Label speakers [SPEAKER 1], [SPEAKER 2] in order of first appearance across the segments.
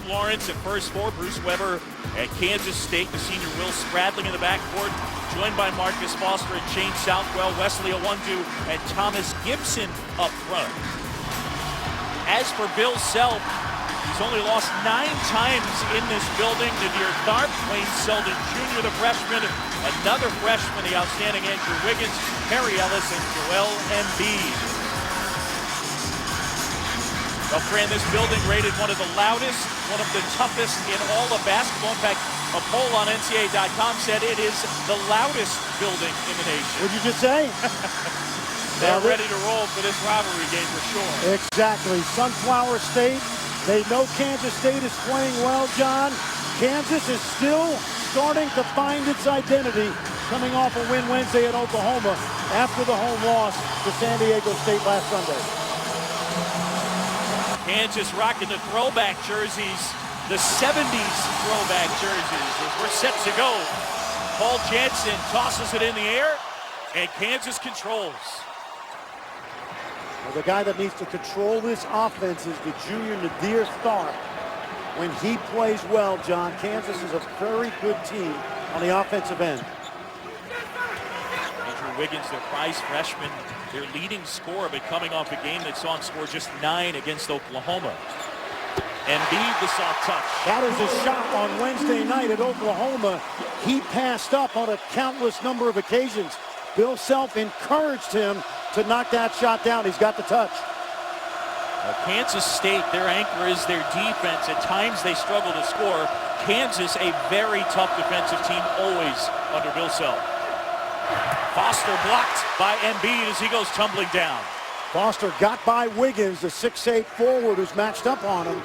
[SPEAKER 1] Lawrence at first for Bruce Weber at Kansas State. The senior Will Spradling in the backcourt, joined by Marcus Foster and Shane Southwell, Wesley Awundu, and Thomas Gibson up front. As for Bill Self, he's only lost 9 times in this building. Nadir Tharp, Wayne Selden Jr., the freshman, another freshman, the outstanding Andrew Wiggins, Harry Ellis, and Joel Embiid. Well, Fran, this building rated one of the loudest, one of the toughest in all of basketball. In fact, a poll on NCAA.com said it is the loudest building in the nation.
[SPEAKER 2] What'd you just say?
[SPEAKER 1] They're ready to roll for this rivalry game for sure.
[SPEAKER 2] Exactly. Sunflower State. They know Kansas State is playing well, John. Kansas is still starting to find its identity, coming off a win Wednesday at Oklahoma after the home loss to San Diego State last Sunday.
[SPEAKER 1] Kansas rocking the throwback jerseys, the 70s throwback jerseys. As we're set to go, Paul Jansen tosses it in the air, and Kansas controls.
[SPEAKER 2] Well, the guy that needs to control this offense is the junior Nadir Tharp. When he plays well, John, Kansas is a very good team on the offensive end.
[SPEAKER 1] Andrew Wiggins, their prize freshman, their leading scorer, but coming off a game that saw him score just 9 against Oklahoma. Embiid, the soft touch.
[SPEAKER 2] That is a shot on Wednesday night at Oklahoma. He passed up on a countless number of occasions. Bill Self encouraged him to knock that shot down. He's got the touch.
[SPEAKER 1] Kansas State, their anchor is their defense. At times they struggle to score. Kansas, a very tough defensive team, always under Bill Self. Foster blocked by Embiid as he goes tumbling down.
[SPEAKER 2] Foster got by Wiggins, the 6'8" forward who's matched up on him.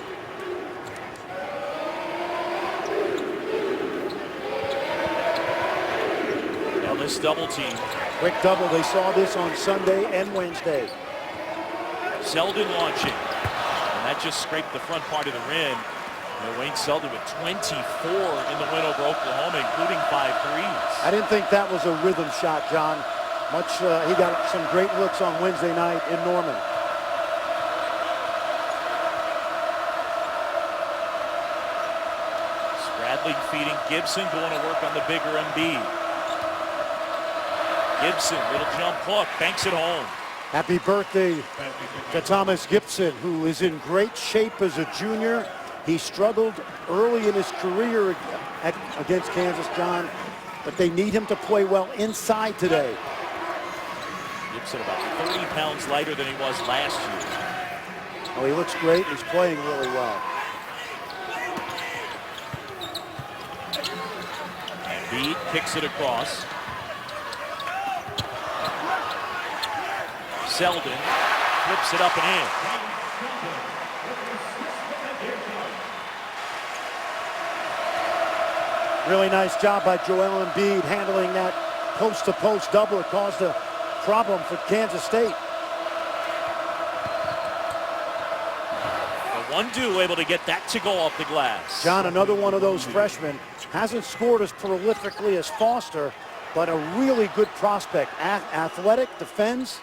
[SPEAKER 1] Now this double team.
[SPEAKER 2] Quick double. They saw this on Sunday and Wednesday.
[SPEAKER 1] Selden launching. And that just scraped the front part of the rim. Wayne Selden with 24 in the win over Oklahoma, including 5 threes.
[SPEAKER 2] I didn't think that was a rhythm shot, John. He got some great looks on Wednesday night in Norman.
[SPEAKER 1] Spradling feeding Gibson, going to work on the bigger Embiid. Gibson, little jump hook, banks it home.
[SPEAKER 2] Happy birthday to Thomas Gibson, who is in great shape as a junior. He struggled early in his career against Kansas, John, but they need him to play well inside today.
[SPEAKER 1] Gibson about 30 pounds lighter than he was last year.
[SPEAKER 2] Oh, he looks great. He's playing really well.
[SPEAKER 1] Embiid kicks it across. Selden flips it up and in.
[SPEAKER 2] Really nice job by Joel Embiid handling that post-to-post double. It caused a problem for Kansas State.
[SPEAKER 1] Awundu able to get that to go off the glass.
[SPEAKER 2] John, another one of those freshmen. Hasn't scored as prolifically as Foster, but a really good prospect. Athletic, defends,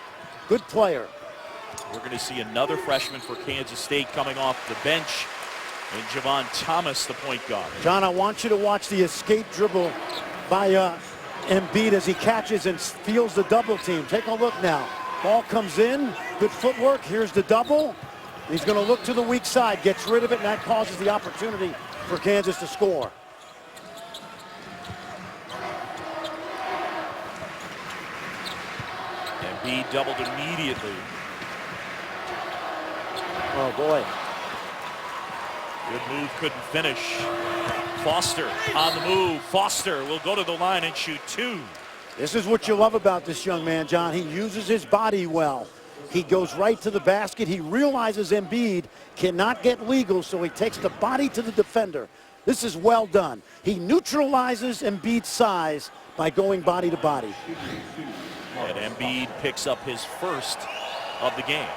[SPEAKER 2] good player.
[SPEAKER 1] We're going to see another freshman for Kansas State coming off the bench. And Javon Thomas, the point guard.
[SPEAKER 2] John, I want you to watch the escape dribble by Embiid as he catches and feels the double team. Take a look now. Ball comes in, good footwork. Here's the double. He's going to look to the weak side, gets rid of it, and that causes the opportunity for Kansas to score.
[SPEAKER 1] Embiid doubled immediately.
[SPEAKER 2] Oh, boy.
[SPEAKER 1] Good move, couldn't finish. Foster on the move. Foster will go to the line and shoot 2.
[SPEAKER 2] This is what you love about this young man, John. He uses his body well. He goes right to the basket. He realizes Embiid cannot get legal, so he takes the body to the defender. This is well done. He neutralizes Embiid's size by going body to body.
[SPEAKER 1] And Embiid picks up his first of the game.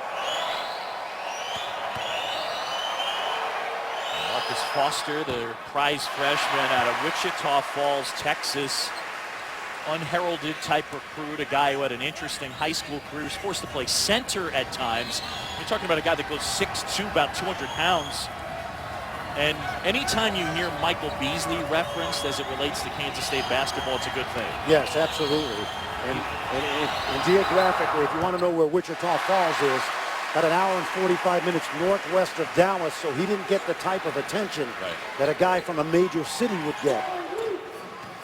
[SPEAKER 1] Marcus Foster, the prize freshman out of Wichita Falls, Texas. Unheralded type recruit, a guy who had an interesting high school career. Was forced to play center at times. You're talking about a guy that goes 6'2", about 200 pounds. And anytime you hear Michael Beasley referenced as it relates to Kansas State basketball, it's a good thing.
[SPEAKER 2] Yes, absolutely. And geographically, if you want to know where Wichita Falls is, about an hour and 45 minutes northwest of Dallas, so he didn't get the type of attention that a guy from a major city would get.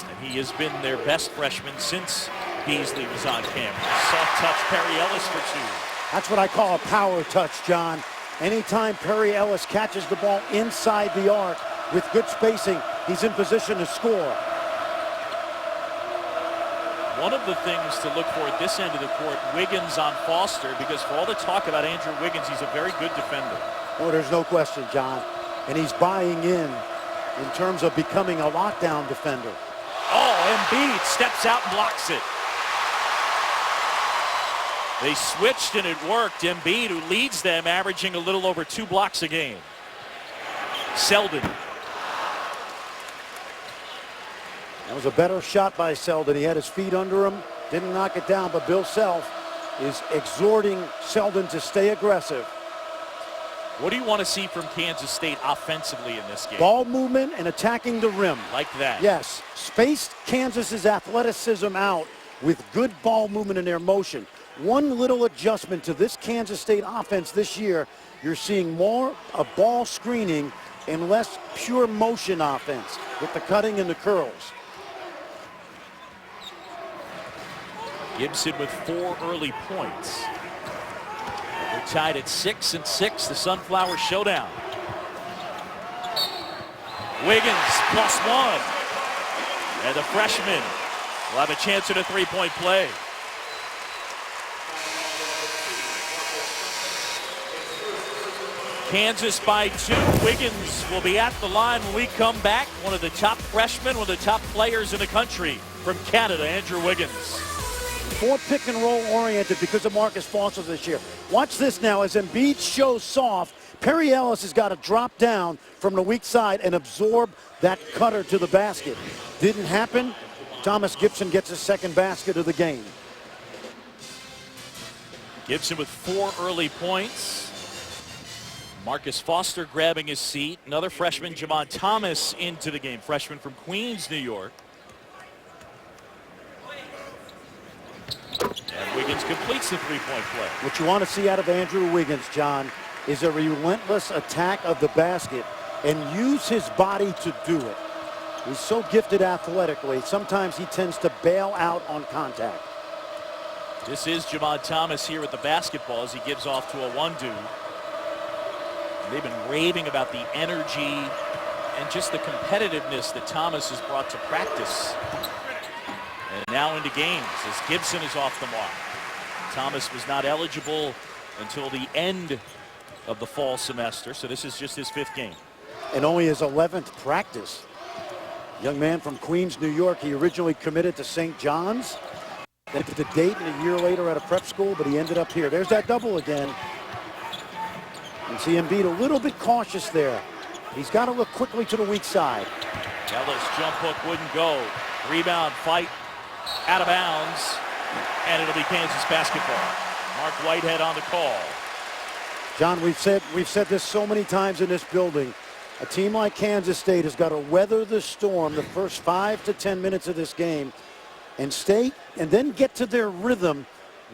[SPEAKER 1] And he has been their best freshman since Beasley was on campus. Soft touch, Perry Ellis for two.
[SPEAKER 2] That's what I call a power touch, John. Anytime Perry Ellis catches the ball inside the arc with good spacing, he's in position to score.
[SPEAKER 1] One of the things to look for at this end of the court, Wiggins on Foster, because for all the talk about Andrew Wiggins, he's a very good defender.
[SPEAKER 2] Oh, there's no question, John. And he's buying in terms of becoming a lockdown defender.
[SPEAKER 1] Oh, Embiid steps out and blocks it. They switched and it worked. Embiid, who leads them, averaging a little over 2 blocks a game. Selden.
[SPEAKER 2] That was a better shot by Selden. He had his feet under him, didn't knock it down, but Bill Self is exhorting Selden to stay aggressive.
[SPEAKER 1] What do you want to see from Kansas State offensively in this game?
[SPEAKER 2] Ball movement and attacking the rim.
[SPEAKER 1] Like that.
[SPEAKER 2] Yes, spaced Kansas's athleticism out with good ball movement in their motion. One little adjustment to this Kansas State offense this year, you're seeing more of ball screening and less pure motion offense with the cutting and the curls.
[SPEAKER 1] Gibson with 4 early points. We're tied at 6-6, the Sunflower Showdown. Wiggins +1. And the freshman will have a chance at a 3-point play. Kansas by 2. Wiggins will be at the line when we come back. One of the top freshmen, one of the top players in the country from Canada, Andrew Wiggins.
[SPEAKER 2] More pick and roll oriented because of Marcus Foster this year. Watch this now as Embiid shows soft. Perry Ellis has got to drop down from the weak side and absorb that cutter to the basket. Didn't happen. Thomas Gibson gets his second basket of the game.
[SPEAKER 1] Gibson with 4 early points. Marcus Foster grabbing his seat. Another freshman, Javon Thomas, into the game. Freshman from Queens, New York. And Wiggins completes the 3-point play.
[SPEAKER 2] What you want to see out of Andrew Wiggins, John, is a relentless attack of the basket and use his body to do it. He's so gifted athletically. Sometimes he tends to bail out on contact.
[SPEAKER 1] This is Javon Thomas here with the basketball as he gives off to a one-do. They've been raving about the energy and just the competitiveness that Thomas has brought to practice. And now into games as Gibson is off the mark. Thomas was not eligible until the end of the fall semester, so this is just his 5th game.
[SPEAKER 2] And only his 11th practice. Young man from Queens, New York. He originally committed to St. John's. Then to Dayton a year later at a prep school, but he ended up here. There's that double again. You see Embiid a little bit cautious there. He's got to look quickly to the weak side.
[SPEAKER 1] Ellis jump hook wouldn't go. Rebound fight out of bounds. And it'll be Kansas basketball. Mark Whitehead on the call.
[SPEAKER 2] John, we've said this so many times in this building. A team like Kansas State has got to weather the storm the first 5 to 10 minutes of this game and then get to their rhythm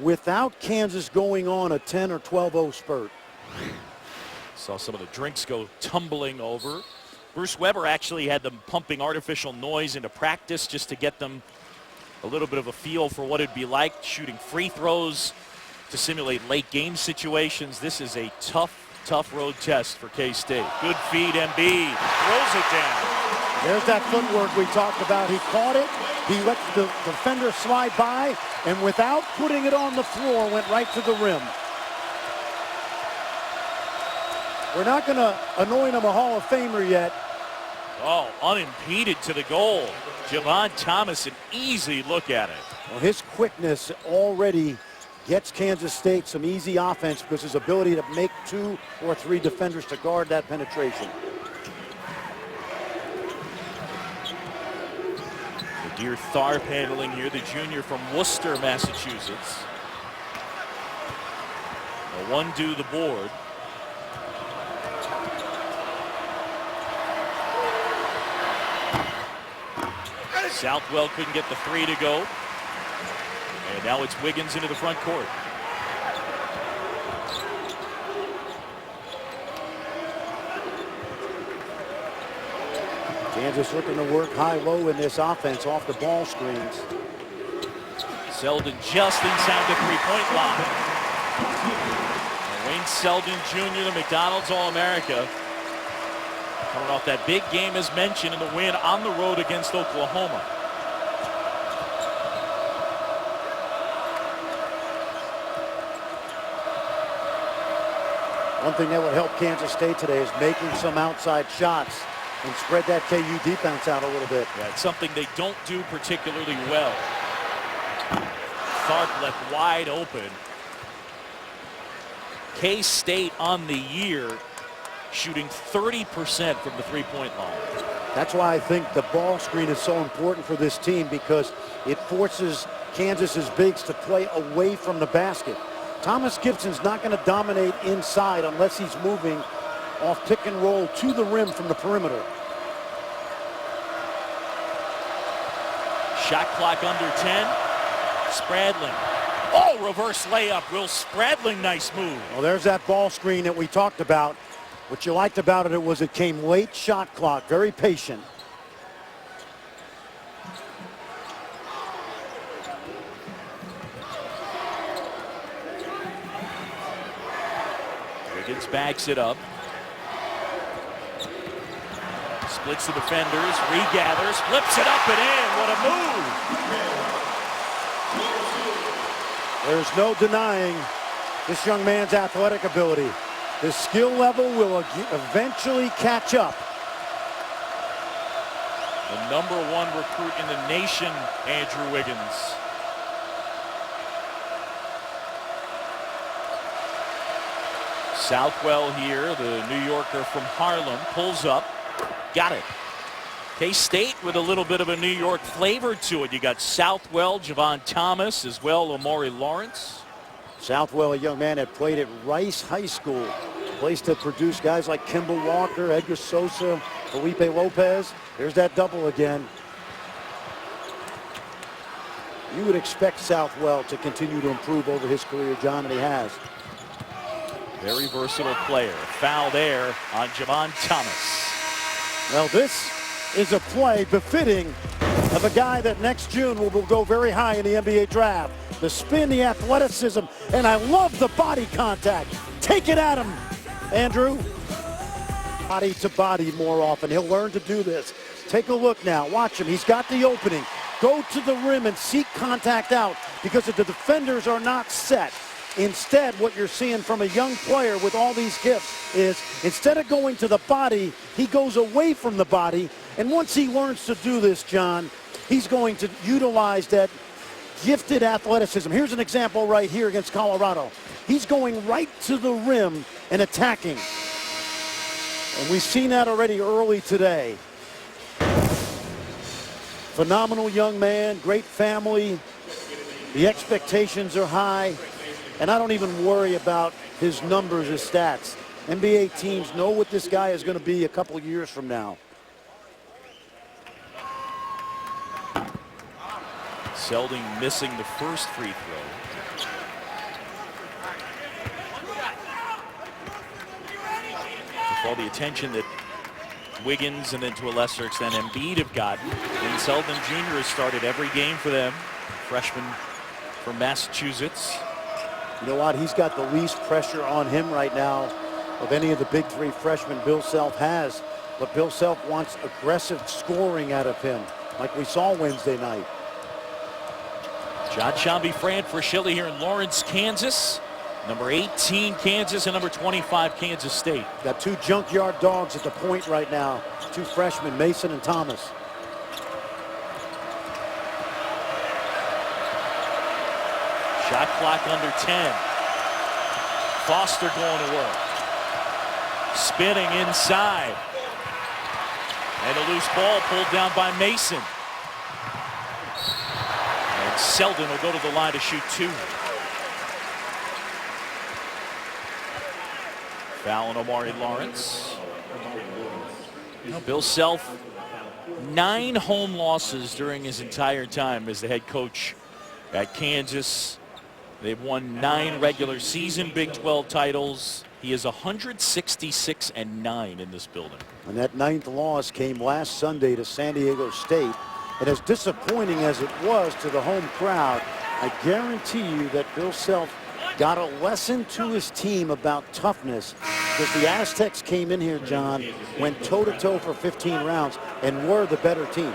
[SPEAKER 2] without Kansas going on a 10 or 12-0 spurt.
[SPEAKER 1] Saw some of the drinks go tumbling over. Bruce Weber actually had them pumping artificial noise into practice just to get them a little bit of a feel for what it'd be like shooting free throws to simulate late game situations. This is a tough road test for K-State. Good feed, Embiid throws it down.
[SPEAKER 2] There's that footwork we talked about. He caught it. He let the defender slide by, and without putting it on the floor, went right to the rim. We're not going to anoint him a Hall of Famer yet.
[SPEAKER 1] Oh, unimpeded to the goal. Javon Thomas, an easy look at it.
[SPEAKER 2] Well, his quickness already gets Kansas State some easy offense because his ability to make 2 or 3 defenders to guard that penetration.
[SPEAKER 1] Dear Tharp handling here, the junior from Worcester, Massachusetts. A one-do the board. Southwell couldn't get the three to go. And now it's Wiggins into the front court.
[SPEAKER 2] Kansas looking to work high-low in this offense off the ball screens.
[SPEAKER 1] Selden just inside the three-point line. Wayne Selden Jr., the McDonald's All-America, coming off that big game as mentioned in the win on the road against Oklahoma.
[SPEAKER 2] One thing that would help Kansas State today is making some outside shots and spread that KU defense out a little bit.
[SPEAKER 1] Yeah, it's something they don't do particularly well. Tharp left wide open. K-State on the year shooting 30% from the three-point line.
[SPEAKER 2] That's why I think the ball screen is so important for this team, because it forces Kansas's bigs to play away from the basket. Thomas Gibson's not going to dominate inside unless he's moving off pick and roll to the rim from the perimeter.
[SPEAKER 1] Shot clock under 10. Spradling. Oh, reverse layup. Will Spradling, nice move.
[SPEAKER 2] Well, there's that ball screen that we talked about. What you liked about it was it came late shot clock, very patient.
[SPEAKER 1] Wiggins backs it up. Splits the defenders, regathers, flips it up and in. What a move.
[SPEAKER 2] There's no denying this young man's athletic ability. His skill level will eventually catch up.
[SPEAKER 1] The #1 recruit in the nation, Andrew Wiggins. Southwell here, the New Yorker from Harlem, pulls up. Got it. K-State with a little bit of a New York flavor to it. You got Southwell, Javon Thomas, as well Omari Lawrence.
[SPEAKER 2] Southwell, a young man that played at Rice High School. Place to produce guys like Kimball Walker, Edgar Sosa, Felipe Lopez. There's that double again. You would expect Southwell to continue to improve over his career, John, and he has.
[SPEAKER 1] Very versatile player. Foul there on Javon Thomas.
[SPEAKER 2] Well, this is a play befitting of a guy that next June will go very high in the NBA draft. The spin, the athleticism, and I love the body contact. Take it at him, Andrew. Body to body more often. He'll learn to do this. Take a look now. Watch him. He's got the opening. Go to the rim and seek contact out because the defenders are not set. Instead, what you're seeing from a young player with all these gifts is instead of going to the body, he goes away from the body. And once he learns to do this, John, he's going to utilize that gifted athleticism. Here's an example right here against Colorado. He's going right to the rim and attacking. And we've seen that already early today. Phenomenal young man, great family. The expectations are high. And I don't even worry about his numbers, his stats. NBA teams know what this guy is going to be a couple of years from now.
[SPEAKER 1] Selden missing the first free throw. With all the attention that Wiggins and then to a lesser extent Embiid have gotten, and Selden Jr. has started every game for them. Freshman from Massachusetts.
[SPEAKER 2] You know what? He's got the least pressure on him right now of any of the big three freshmen Bill Self has. But Bill Self wants aggressive scoring out of him, like we saw Wednesday night.
[SPEAKER 1] John Shambi Fran for Shilley here in Lawrence, Kansas. Number 18, Kansas, and number 25, Kansas State.
[SPEAKER 2] Got two junkyard dogs at the point right now. Two freshmen, Mason and Thomas.
[SPEAKER 1] Shot clock under 10. Foster going to work. Spinning inside. And a loose ball pulled down by Mason. And Selden will go to the line to shoot two. Foul on Omari Lawrence. You know, Bill Self 9 home losses during his entire time as the head coach at Kansas. They've won 9 regular season Big 12 titles. He is 166-9 in this building.
[SPEAKER 2] And that 9th loss came last Sunday to San Diego State. And as disappointing as it was to the home crowd, I guarantee you that Bill Self got a lesson to his team about toughness, because the Aztecs came in here, John, went toe-to-toe for 15 rounds and were the better team.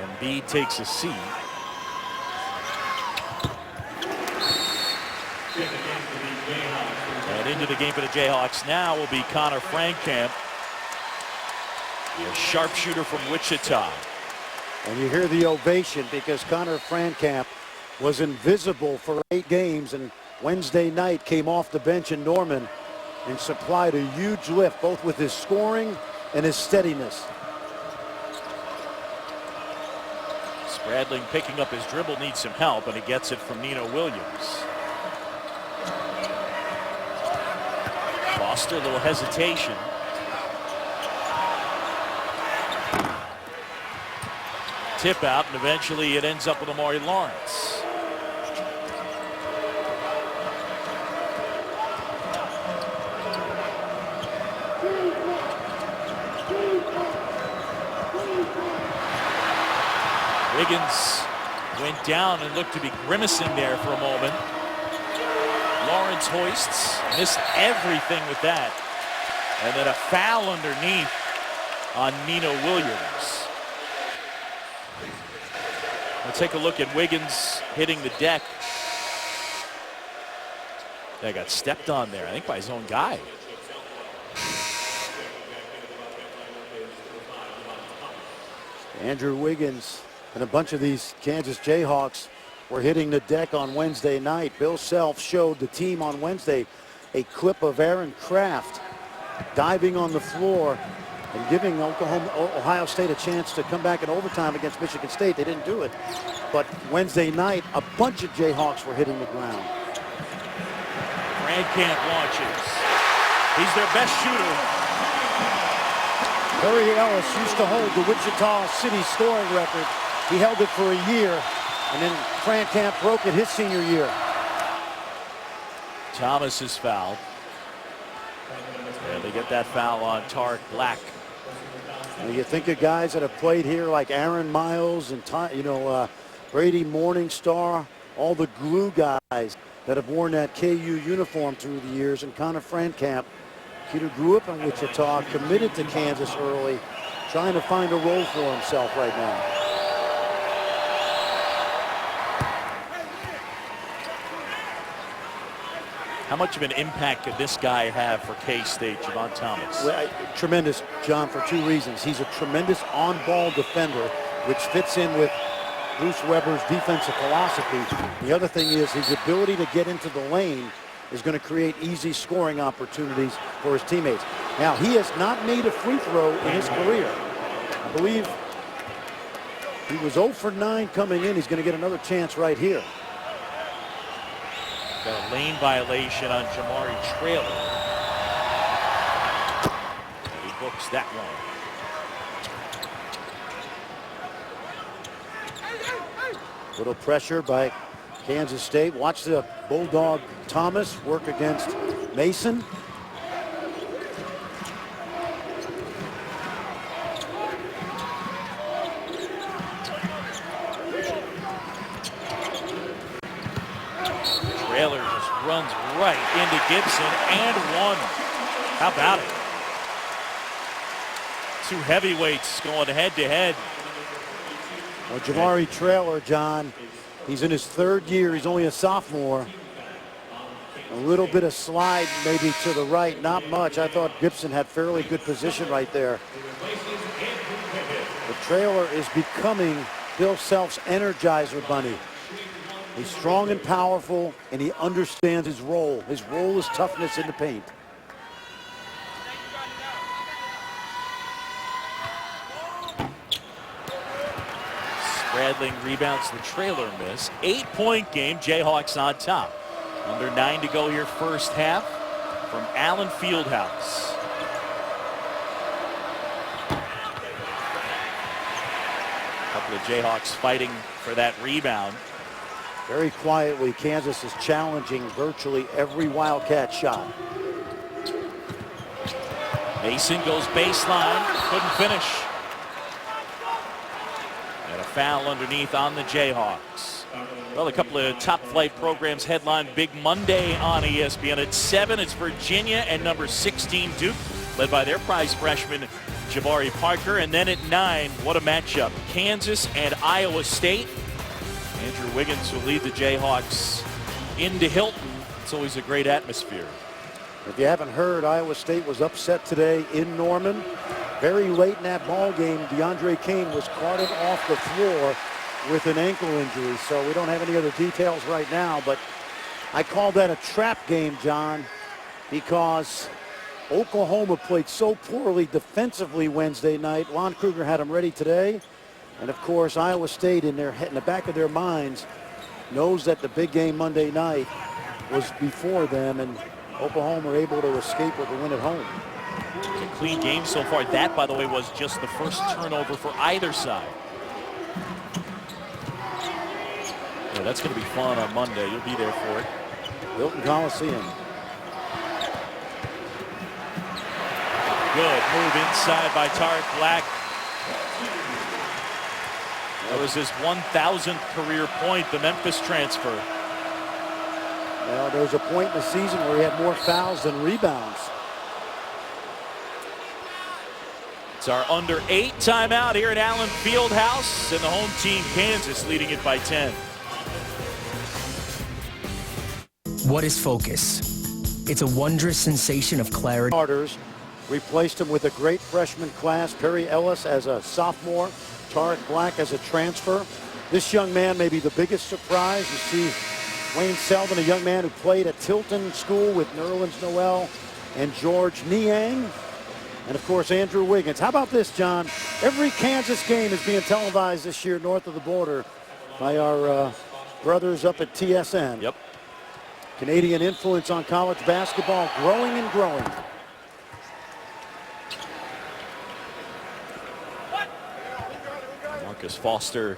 [SPEAKER 1] Embiid takes a seat. And into the game for the Jayhawks now will be Connor Frankamp, a sharpshooter from Wichita.
[SPEAKER 2] And you hear the ovation because Connor Frankamp was invisible for 8 games, and Wednesday night came off the bench in Norman and supplied a huge lift, both with his scoring and his steadiness.
[SPEAKER 1] Spradling picking up his dribble, needs some help, and he gets it from Nino Williams. Foster, a little hesitation. Tip out, and eventually it ends up with Amari Lawrence. Wiggins went down and looked to be grimacing there for a moment. Lawrence hoists, missed everything with that. And then a foul underneath on Nino Williams. Let's take a look at Wiggins hitting the deck. That got stepped on there, I think, by his own guy.
[SPEAKER 2] Andrew Wiggins and a bunch of these Kansas Jayhawks were hitting the deck on Wednesday night. Bill Self showed the team on Wednesday a clip of Aaron Kraft diving on the floor and giving Ohio State a chance to come back in overtime against Michigan State. They didn't do it. But Wednesday night, a bunch of Jayhawks were hitting the ground.
[SPEAKER 1] Frankamp launches. He's their best shooter.
[SPEAKER 2] Perry Ellis used to hold the Wichita City scoring record. He held it for a year, and then Frankamp broke it his senior year.
[SPEAKER 1] Thomas is fouled. And they get that foul on Tarek Black.
[SPEAKER 2] And you think of guys that have played here like Aaron Miles and Brady Morningstar, all the glue guys that have worn that KU uniform through the years, and Connor Frankamp, kid who grew up in Wichita, committed to Kansas early, trying to find a role for himself right now.
[SPEAKER 1] How much of an impact could this guy have for K-State, Javon Thomas?
[SPEAKER 2] Well, tremendous, John, for 2 reasons. He's a tremendous on-ball defender, which fits in with Bruce Weber's defensive philosophy. The other thing is his ability to get into the lane is going to create easy scoring opportunities for his teammates. Now, he has not made a free throw in his career. I believe he was 0 for 9 coming in. He's going to get another chance right here.
[SPEAKER 1] Got a lane violation on Jamari Traylor. And he books that one.
[SPEAKER 2] Little pressure by Kansas State. Watch the Bulldog Thomas work against Mason.
[SPEAKER 1] Traylor just runs right into Gibson and one. How about it? 2 heavyweights going head to head.
[SPEAKER 2] Well, Jamari Traylor, John, he's in his 3rd year. He's only a sophomore. A little bit of slide maybe to the right, not much. I thought Gibson had fairly good position right there. But Traylor is becoming Bill Self's Energizer Bunny. He's strong and powerful, and he understands his role. His role is toughness in the paint.
[SPEAKER 1] Spradling rebounds the Traylor miss. 8-point game, Jayhawks on top. Under 9 to go here first half from Allen Fieldhouse. couple of Jayhawks fighting for that rebound.
[SPEAKER 2] Very quietly, Kansas is challenging virtually every Wildcat shot.
[SPEAKER 1] Mason goes baseline, couldn't finish. And a foul underneath on the Jayhawks. Well, a couple of top flight programs headline Big Monday on ESPN. At 7, it's Virginia and number 16 Duke, led by their prize freshman Jabari Parker. And then at 9, what a matchup, Kansas and Iowa State. Andrew Wiggins will lead the Jayhawks into Hilton. It's always a great atmosphere.
[SPEAKER 2] If you haven't heard, Iowa State was upset today in Norman. Very late in that ball game, DeAndre Kane was carted off the floor with an ankle injury. So we don't have any other details right now, but I call that a trap game, John, because Oklahoma played so poorly defensively Wednesday night. Lon Kruger had them ready today. And of course, Iowa State in the back of their minds knows that the big game Monday night was before them, and Oklahoma are able to escape with a win at home.
[SPEAKER 1] It's a clean game so far. That, by the way, was just the first turnover for either side. Yeah, that's going to be fun on Monday. You'll be there for it.
[SPEAKER 2] Hilton Coliseum.
[SPEAKER 1] Good move inside by Tarek Black. That was his 1,000th career point, the Memphis transfer.
[SPEAKER 2] Well, there was a point in the season where he had more fouls than rebounds.
[SPEAKER 1] It's our under 8 timeout here at Allen Fieldhouse, and the home team Kansas leading it by 10.
[SPEAKER 3] What is focus? It's a wondrous sensation of clarity.
[SPEAKER 2] Starters replaced him with a great freshman class. Perry Ellis as a sophomore, Tarek Black as a transfer. This young man may be the biggest surprise. You see Wayne Selden, a young man who played at Tilton School with Nerlens Noel and George Niang. And of course, Andrew Wiggins. How about this, John? Every Kansas game is being televised this year north of the border by our brothers up at TSN.
[SPEAKER 1] Yep.
[SPEAKER 2] Canadian influence on college basketball growing and growing.
[SPEAKER 1] Marcus Foster,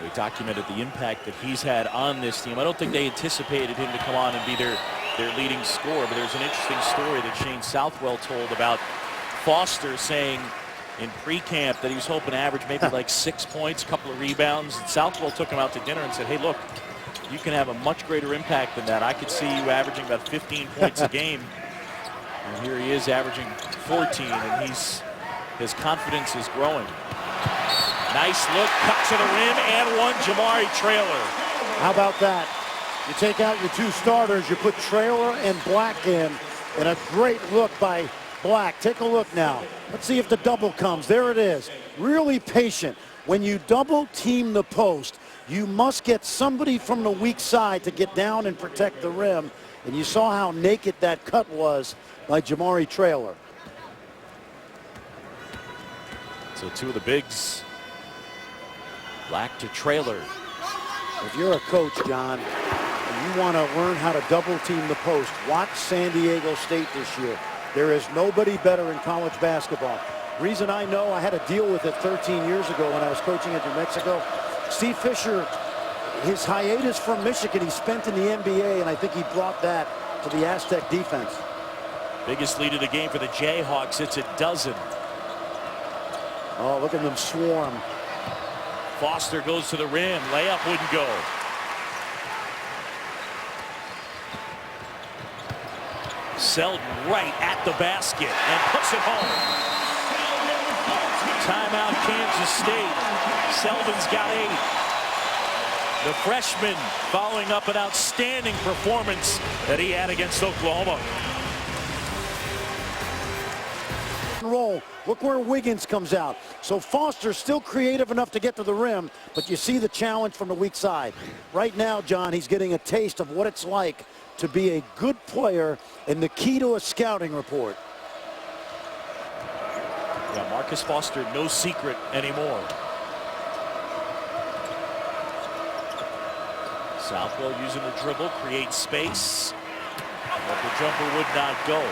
[SPEAKER 1] we documented the impact that he's had on this team. I don't think they anticipated him to come on and be their leading scorer, but there's an interesting story that Shane Southwell told about Foster saying in pre-camp that he was hoping to average maybe like 6 points, a couple of rebounds. And Southwell took him out to dinner and said, hey, look, you can have a much greater impact than that. I could see you averaging about 15 points a game. And here he is averaging 14, and his confidence is growing. Nice look, cut to the rim, and one, Jamari Traylor.
[SPEAKER 2] How about that? You take out your 2 starters, you put Traylor and Black in, and a great look by Black. Take a look now. Let's see if the double comes. There it is. Really patient. When you double team the post, you must get somebody from the weak side to get down and protect the rim. And you saw how naked that cut was by Jamari Traylor.
[SPEAKER 1] So 2 of the bigs. Black to Traylor.
[SPEAKER 2] If you're a coach, John, and you want to learn how to double team the post, watch San Diego State this year. There is nobody better in college basketball. Reason I know, I had to deal with it 13 years ago when I was coaching at New Mexico. Steve Fisher, his hiatus from Michigan, he spent in the NBA, and I think he brought that to the Aztec defense.
[SPEAKER 1] Biggest lead of the game for the Jayhawks. It's a dozen.
[SPEAKER 2] Oh, look at them swarm.
[SPEAKER 1] Foster goes to the rim. Layup wouldn't go. Selden right at the basket and puts it home. Timeout, Kansas State. Selden's got 8. The freshman following up an outstanding performance that he had against Oklahoma.
[SPEAKER 2] Roll. Look where Wiggins comes out. So Foster's still creative enough to get to the rim, but you see the challenge from the weak side. Right now, John, he's getting a taste of what it's like to be a good player and the key to a scouting report.
[SPEAKER 1] Yeah, Marcus Foster, no secret anymore. Southwell using the dribble, creates space, but the jumper would not go.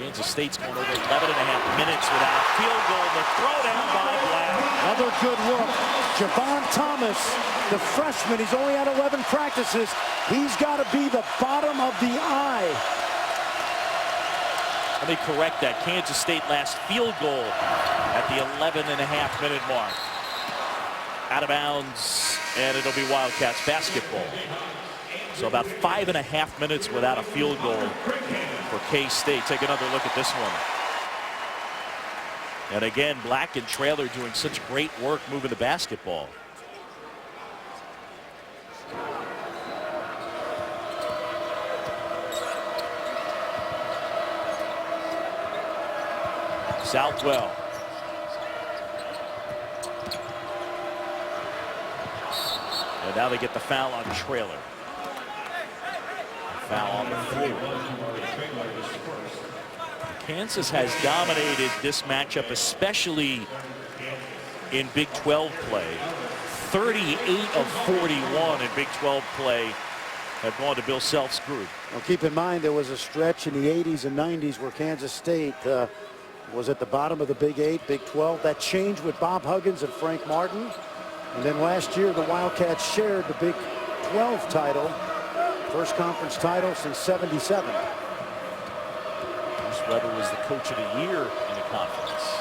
[SPEAKER 1] Kansas State's going over 11 and a half minutes without a field goal. The throw down by Black.
[SPEAKER 2] Another good look. Javon Thomas, the freshman, he's only had 11 practices. He's got to be the bottom of the eye.
[SPEAKER 1] Let me correct that. Kansas State last field goal at the 11 and a half minute mark. Out of bounds, and it'll be Wildcats basketball. So about 5.5 minutes without a field goal for K-State. Take another look at this one. And again, Black and Traylor doing such great work moving the basketball. Southwell. And now they get the foul on Traylor. Foul on the floor. Kansas has dominated this matchup, especially in Big 12 play. 38 of 41 in Big 12 play have gone to Bill Self's group.
[SPEAKER 2] Well, keep in mind there was a stretch in the 80s and 90s where Kansas State was at the bottom of the Big 8, Big 12. That changed with Bob Huggins and Frank Martin. And then last year, the Wildcats shared the Big 12 title, first conference title since '77.
[SPEAKER 1] Bruce Weber was the coach of the year in the conference.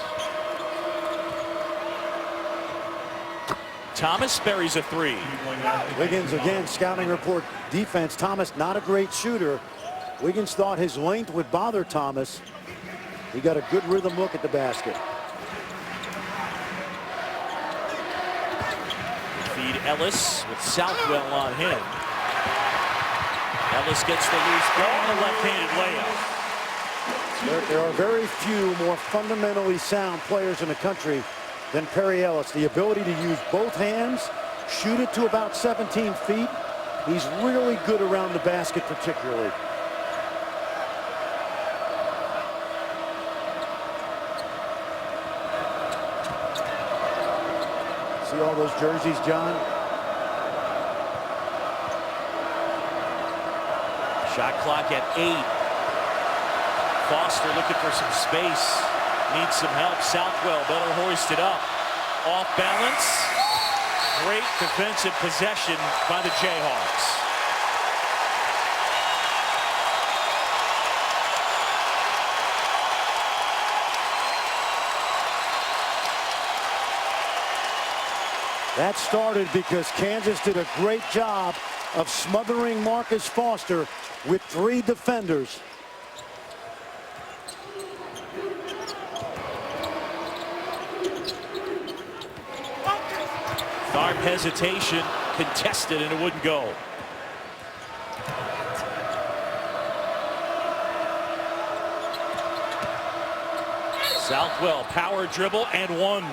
[SPEAKER 1] Thomas buries a three.
[SPEAKER 2] Wiggins again, scouting report defense. Thomas not a great shooter. Wiggins thought his length would bother Thomas. He got a good rhythm look at the basket.
[SPEAKER 1] Feed Ellis with Southwell on him. Ellis gets the loose ball and a left-handed layup.
[SPEAKER 2] There are very few more fundamentally sound players in the country than Perry Ellis. The ability to use both hands, shoot it to about 17 feet. He's really good around the basket particularly. See all those jerseys, John?
[SPEAKER 1] Shot clock at 8. Foster looking for some space. Needs some help. Southwell better hoist it up. Off balance. Great defensive possession by the Jayhawks.
[SPEAKER 2] That started because Kansas did a great job of smothering Marcus Foster with 3 defenders.
[SPEAKER 1] Tharp hesitation, contested, and it wouldn't go. Southwell, power dribble, and one.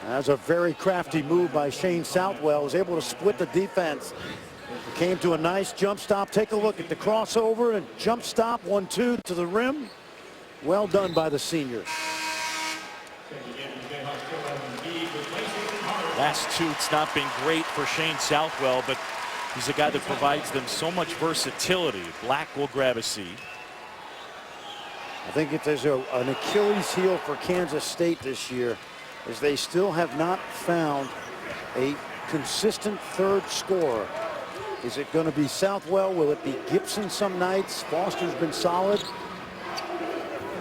[SPEAKER 2] That's a very crafty move by Shane Southwell. Was able to split the defense. Came to a nice jump stop. Take a look at the crossover and jump stop. 1-2 to the rim. Well done by the senior.
[SPEAKER 1] Last two, it's not been great for Shane Southwell, but he's a guy that provides them so much versatility. Black will grab a seat.
[SPEAKER 2] I think if there's an Achilles heel for Kansas State this year, is they still have not found a consistent third scorer. Is it going to be Southwell? Will it be Gibson some nights? Foster's been solid.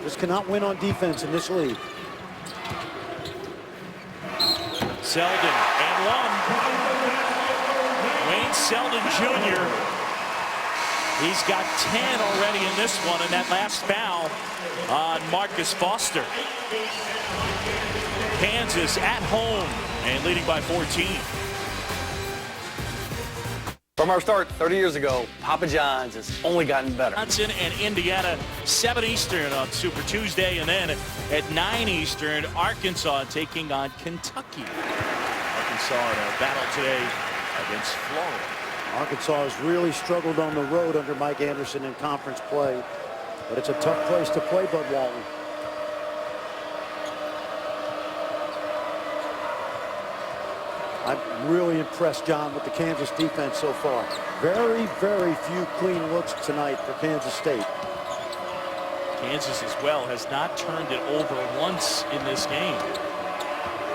[SPEAKER 2] Just cannot win on defense in this league.
[SPEAKER 1] Selden and one. Wayne Selden Jr. He's got 10 already in this one, and that last foul on Marcus Foster. Kansas at home and leading by 14.
[SPEAKER 4] From our start 30 years ago, Papa John's has only gotten better.
[SPEAKER 1] Wisconsin and Indiana, 7 Eastern on Super Tuesday, and then at 9 Eastern, Arkansas taking on Kentucky. Arkansas in a battle today against Florida.
[SPEAKER 2] Arkansas has really struggled on the road under Mike Anderson in conference play, but it's a tough place to play, Bud Walton. I'm really impressed, John, with the Kansas defense so far. Very, very few clean looks tonight for Kansas State.
[SPEAKER 1] Kansas as well has not turned it over once in this game.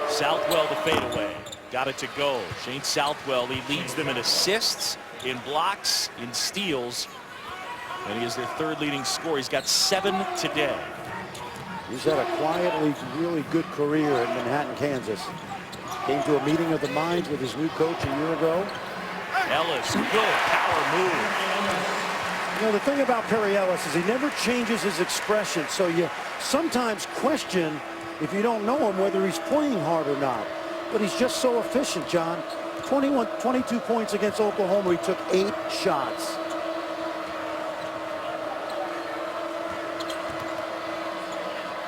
[SPEAKER 1] Southwell the fadeaway. Got it to go. Shane Southwell, he leads them in assists, in blocks, in steals. And he is their third leading scorer. He's got 7 today.
[SPEAKER 2] He's had a quietly really good career in Manhattan, Kansas. Came to a meeting of the minds with his new coach a year ago.
[SPEAKER 1] Ellis, good power move.
[SPEAKER 2] You know, the thing about Perry Ellis is he never changes his expression, so you sometimes question, if you don't know him, whether he's playing hard or not. But he's just so efficient, John. 22 points against Oklahoma. He took 8 shots.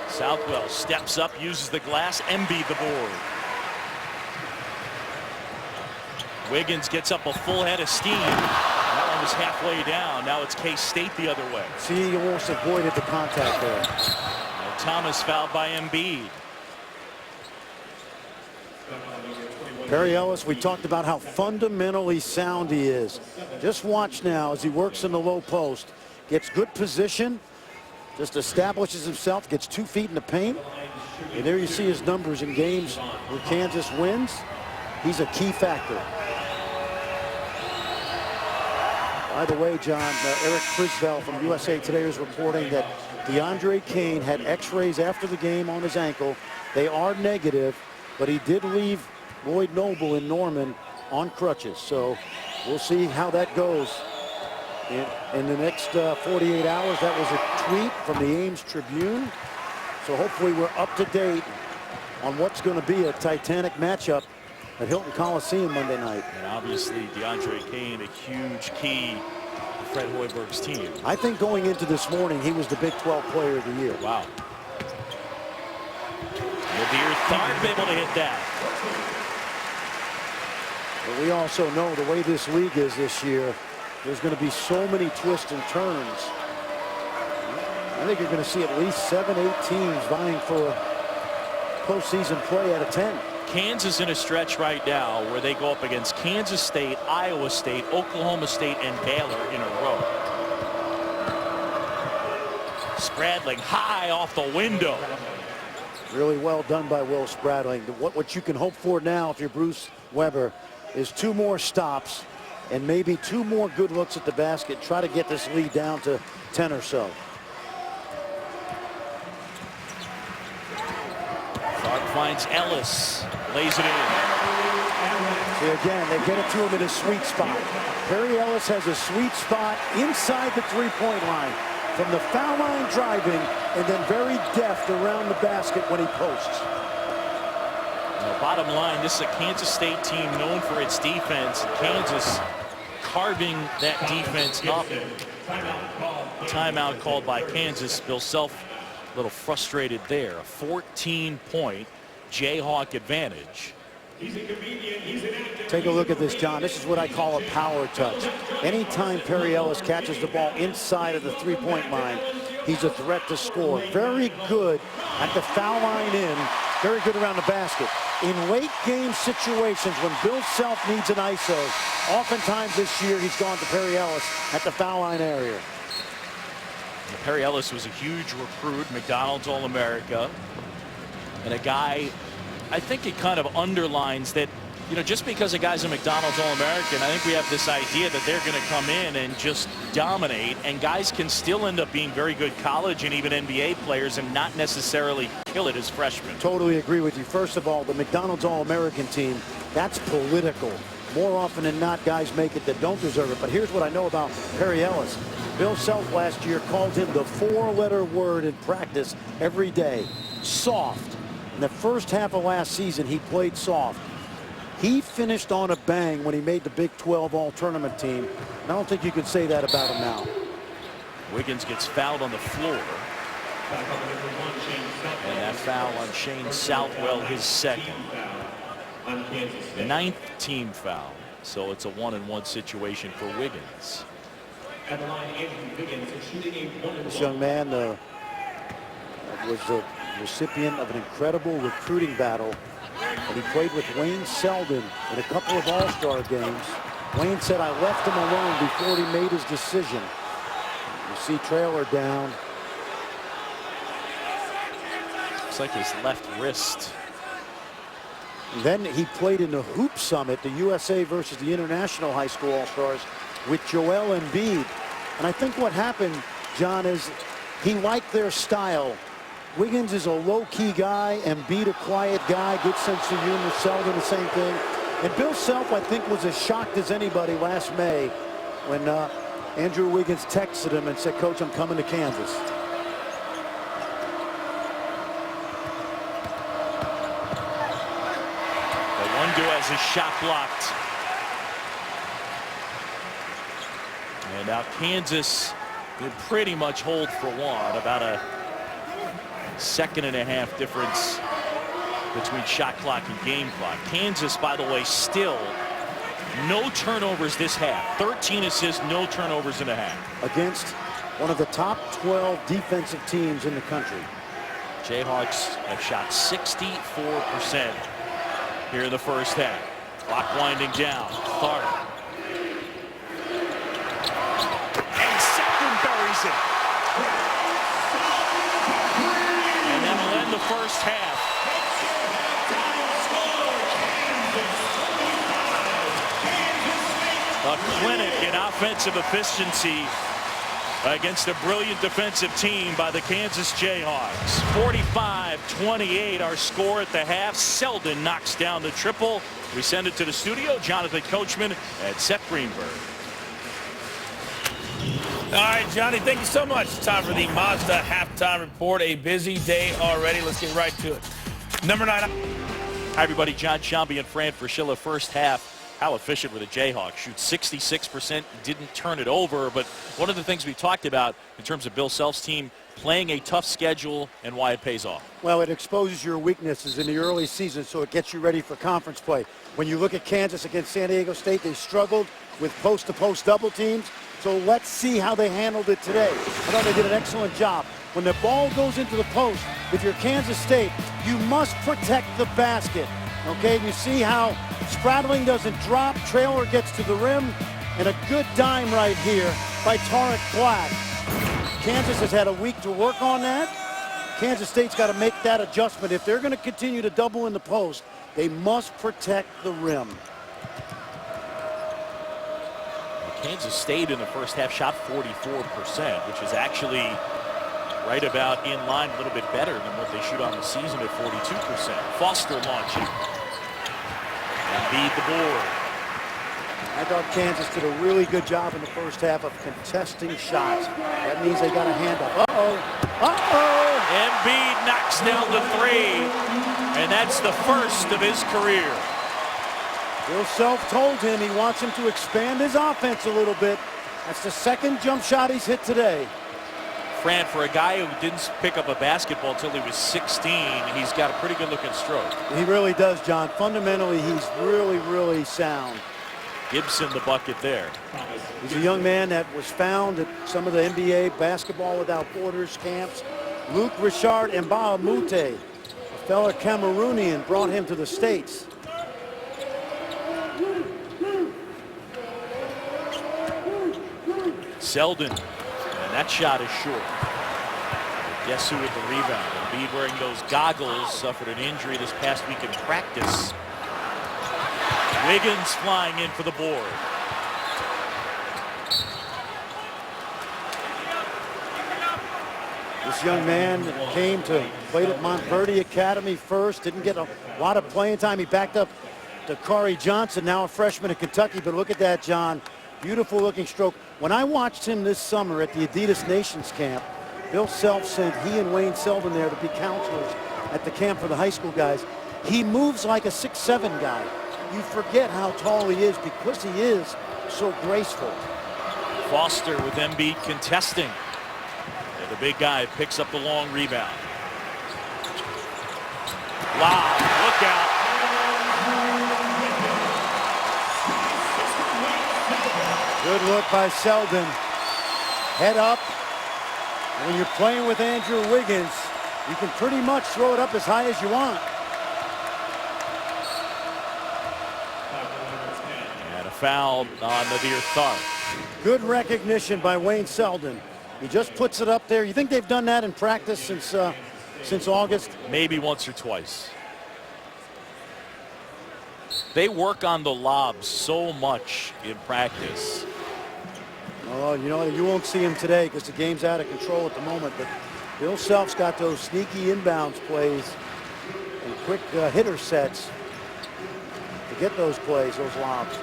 [SPEAKER 1] Southwell steps up, uses the glass, Embiid the board. Wiggins gets up a full head of steam. That one was halfway down. Now it's K-State the other way.
[SPEAKER 2] See, he almost avoided the contact there.
[SPEAKER 1] And Thomas fouled by Embiid.
[SPEAKER 2] Perry Ellis, we talked about how fundamentally sound he is. Just watch now as he works in the low post. Gets good position. Just establishes himself. Gets 2 feet in the paint. And there you see his numbers in games where Kansas wins. He's a key factor. By the way, John, Eric Frisbell from USA Today is reporting that DeAndre Kane had x-rays after the game on his ankle. They are negative, but he did leave Lloyd Noble in Norman on crutches. So we'll see how that goes in the next 48 hours. That was a tweet from the Ames Tribune. So hopefully we're up to date on what's going to be a titanic matchup at Hilton Coliseum Monday night.
[SPEAKER 1] And obviously DeAndre Kane, a huge key to Fred Hoiberg's team.
[SPEAKER 2] I think going into this morning, he was the Big 12 Player of the Year.
[SPEAKER 1] Wow. Nadir Tharp able to hit that.
[SPEAKER 2] But we also know the way this league is this year, there's going to be so many twists and turns. I think you're going to see at least 7, 8 teams vying for postseason play out of 10.
[SPEAKER 1] Kansas in a stretch right now where they go up against Kansas State, Iowa State, Oklahoma State, and Baylor in a row. Spradling high off the window.
[SPEAKER 2] Really well done by Will Spradling. What you can hope for now if you're Bruce Weber is 2 more stops and maybe 2 more good looks at the basket. Try to get this lead down to 10 or so.
[SPEAKER 1] Clark finds Ellis, lays it in.
[SPEAKER 2] See, again, they get it to him in a sweet spot. Perry Ellis has a sweet spot inside the three-point line. From the foul line driving and then very deft around the basket when he posts.
[SPEAKER 1] Bottom line, this is a Kansas State team known for its defense. Kansas carving that defense up. Timeout called by Kansas. Bill Self a little frustrated there. A 14-point Jayhawk advantage.
[SPEAKER 2] Take a look at this, John. This is what I call a power touch. Anytime Perry Ellis catches the ball inside of the three-point line, he's a threat to score. Very good at the foul line in. Very good around the basket. In late game situations when Bill Self needs an ISO, oftentimes this year he's gone to Perry Ellis at the foul line area.
[SPEAKER 1] Perry Ellis was a huge recruit, McDonald's All-America, and a guy, I think it kind of underlines that, you know, just because a guy's a McDonald's All-American, I think we have this idea that they're going to come in and just dominate, and guys can still end up being very good college and even NBA players and not necessarily kill it as freshmen.
[SPEAKER 2] Totally agree with you. First of all, the McDonald's All-American team, that's political. More often than not, guys make it that don't deserve it. But here's what I know about Perry Ellis. Bill Self last year called him the 4-letter word in practice every day: soft. In the first half of last season, he played soft. He finished on a bang when he made the Big 12 All-Tournament team. And I don't think you can say that about him now.
[SPEAKER 1] Wiggins gets fouled on the floor. And that foul on Shane Southwell, his second. 9th team foul. So it's a 1-and-1 situation for Wiggins.
[SPEAKER 2] This young man was the recipient of an incredible recruiting battle and he played with Wayne Selden in a couple of All-Star games. Wayne said, I left him alone before he made his decision. You see Traylor down.
[SPEAKER 1] Looks like his left wrist.
[SPEAKER 2] And then he played in the Hoop Summit, the USA versus the International High School All-Stars, with Joel Embiid. And I think what happened, John, is he liked their style. Wiggins is a low-key guy, Embiid a quiet guy, good sense of humor. Selden the same thing. And Bill Self, I think, was as shocked as anybody last May when Andrew Wiggins texted him and said, Coach, I'm coming to Kansas.
[SPEAKER 1] Wando has his shot blocked. And now Kansas will pretty much hold for one. About a second-and-a-half difference between shot clock and game clock. Kansas, by the way, still no turnovers this half. 13 assists, no turnovers in a half.
[SPEAKER 2] Against one of the top 12 defensive teams in the country.
[SPEAKER 1] Jayhawks have shot 64% here in the first half. Clock winding down. Tharp. And Selden buries it. And that'll end the first half. A clinic in offensive efficiency against a brilliant defensive team by the Kansas Jayhawks. 45-28 our score at the half. Selden knocks down the triple. We send it to the studio. Jonathan Coachman and Seth Greenberg.
[SPEAKER 5] All right, Johnny, thank you so much. Time for the Mazda halftime report. A busy day already. Let's get right to it. Number 9.
[SPEAKER 1] Hi, everybody. John Shambi and Fran Fraschilla. First half. How efficient were the Jayhawks? Shoot 66%, didn't turn it over. But one of the things we talked about in terms of Bill Self's team, playing a tough schedule and why it pays off.
[SPEAKER 2] Well, it exposes your weaknesses in the early season, so it gets you ready for conference play. When you look at Kansas against San Diego State, they struggled with post-to-post double teams. So let's see how they handled it today. I thought they did an excellent job. When the ball goes into the post, if you're Kansas State, you must protect the basket. Okay, and you see how Spradling doesn't drop. Traylor gets to the rim, and a good dime right here by Tarek Black. Kansas has had a week to work on that. Kansas State's got to make that adjustment. If they're going to continue to double in the post, they must protect the rim.
[SPEAKER 1] Kansas State in the first half shot 44%, which is actually right about in line, a little bit better than what they shoot on the season at 42%. Foster launching. Embiid the board.
[SPEAKER 2] I thought Kansas did a really good job in the first half of contesting shots. That means they got a hand up. Uh-oh. Uh-oh.
[SPEAKER 1] Embiid knocks down the three, and that's the first of his career.
[SPEAKER 2] Bill Self told him he wants him to expand his offense a little bit. That's the second jump shot he's hit today.
[SPEAKER 1] Fran, for a guy who didn't pick up a basketball until he was 16, he's got a pretty good-looking stroke.
[SPEAKER 2] He really does, John. Fundamentally, he's really, really sound.
[SPEAKER 1] Gibson the bucket there.
[SPEAKER 2] He's a young man that was found at some of the NBA Basketball Without Borders camps. Luke Richard Mbaamute, a fellow Cameroonian, brought him to the States.
[SPEAKER 1] Selden. And that shot is short. Guess who with the rebound? Embiid wearing those goggles suffered an injury this past week in practice. Wiggins flying in for the board.
[SPEAKER 2] This young man came to played at Montverde Academy first, didn't get a lot of playing time. He backed up to Corey Johnson, now a freshman at Kentucky. But look at that, John. Beautiful looking stroke. When I watched him this summer at the Adidas Nations camp, Bill Self sent he and Wayne Selden there to be counselors at the camp for the high school guys. He moves like a 6'7" guy. You forget how tall he is because he is so graceful.
[SPEAKER 1] Foster with Embiid contesting. And the big guy picks up the long rebound. Wow, look out.
[SPEAKER 2] Good look by Selden. Head up. And when you're playing with Andrew Wiggins, you can pretty much throw it up as high as you want.
[SPEAKER 1] foul on Nadir Tharp.
[SPEAKER 2] Good recognition by Wayne Selden. He just puts it up there. You think they've done that in practice since August?
[SPEAKER 1] Maybe once or twice. They work on the lobs so much in practice.
[SPEAKER 2] Oh, you know, you won't see him today because the game's out of control at the moment, but Bill Self's got those sneaky inbounds plays and quick hitter sets to get those plays, those lobs.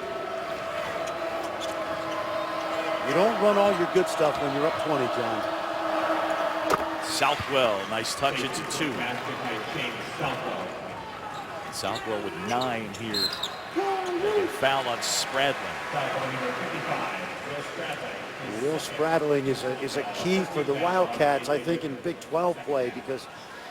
[SPEAKER 2] You don't run all your good stuff when you're up 20, John.
[SPEAKER 1] Southwell, nice touch into 2. Southwell with 9 here. Foul on Spradling.
[SPEAKER 2] Will Spradling is a key for the Wildcats, I think, in Big 12 play because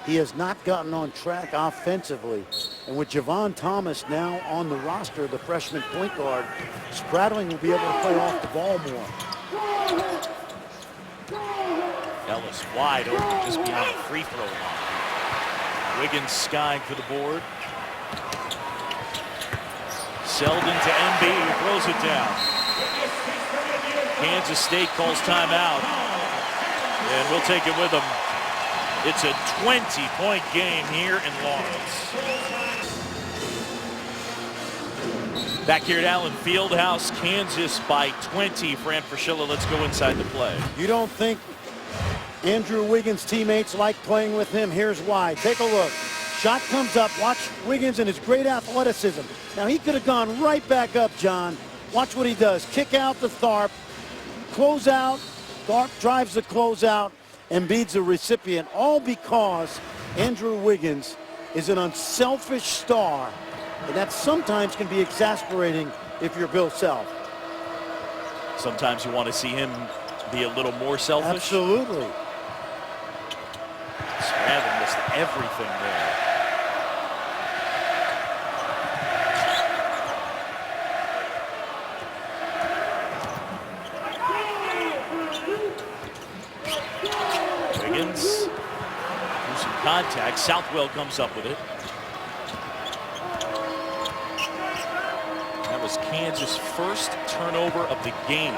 [SPEAKER 2] he has not gotten on track offensively. And with Javon Thomas now on the roster, the freshman point guard, Spradling will be able to play off the ball more.
[SPEAKER 1] Ellis wide open just beyond the free throw line. Wiggins skying for the board. Selden to MB, who throws it down. Kansas State calls timeout, and we'll take it with them. It's a 20-point game here in Lawrence. Back here at Allen Fieldhouse, Kansas by 20. Fran Fraschilla, let's go inside the play.
[SPEAKER 2] You don't think Andrew Wiggins' teammates like playing with him? Here's why. Take a look. Shot comes up. Watch Wiggins and his great athleticism. Now, he could have gone right back up, John. Watch what he does. Kick out to Tharp. Close out. Tharp drives the closeout and beats the recipient, all because Andrew Wiggins is an unselfish star, and that sometimes can be exasperating if you're Bill Self.
[SPEAKER 1] Sometimes you want to see him be a little more selfish.
[SPEAKER 2] Absolutely.
[SPEAKER 1] Spradlin missed everything there. Wiggins, do some contact. Southwell comes up with it. That was Kansas' first turnover of the game.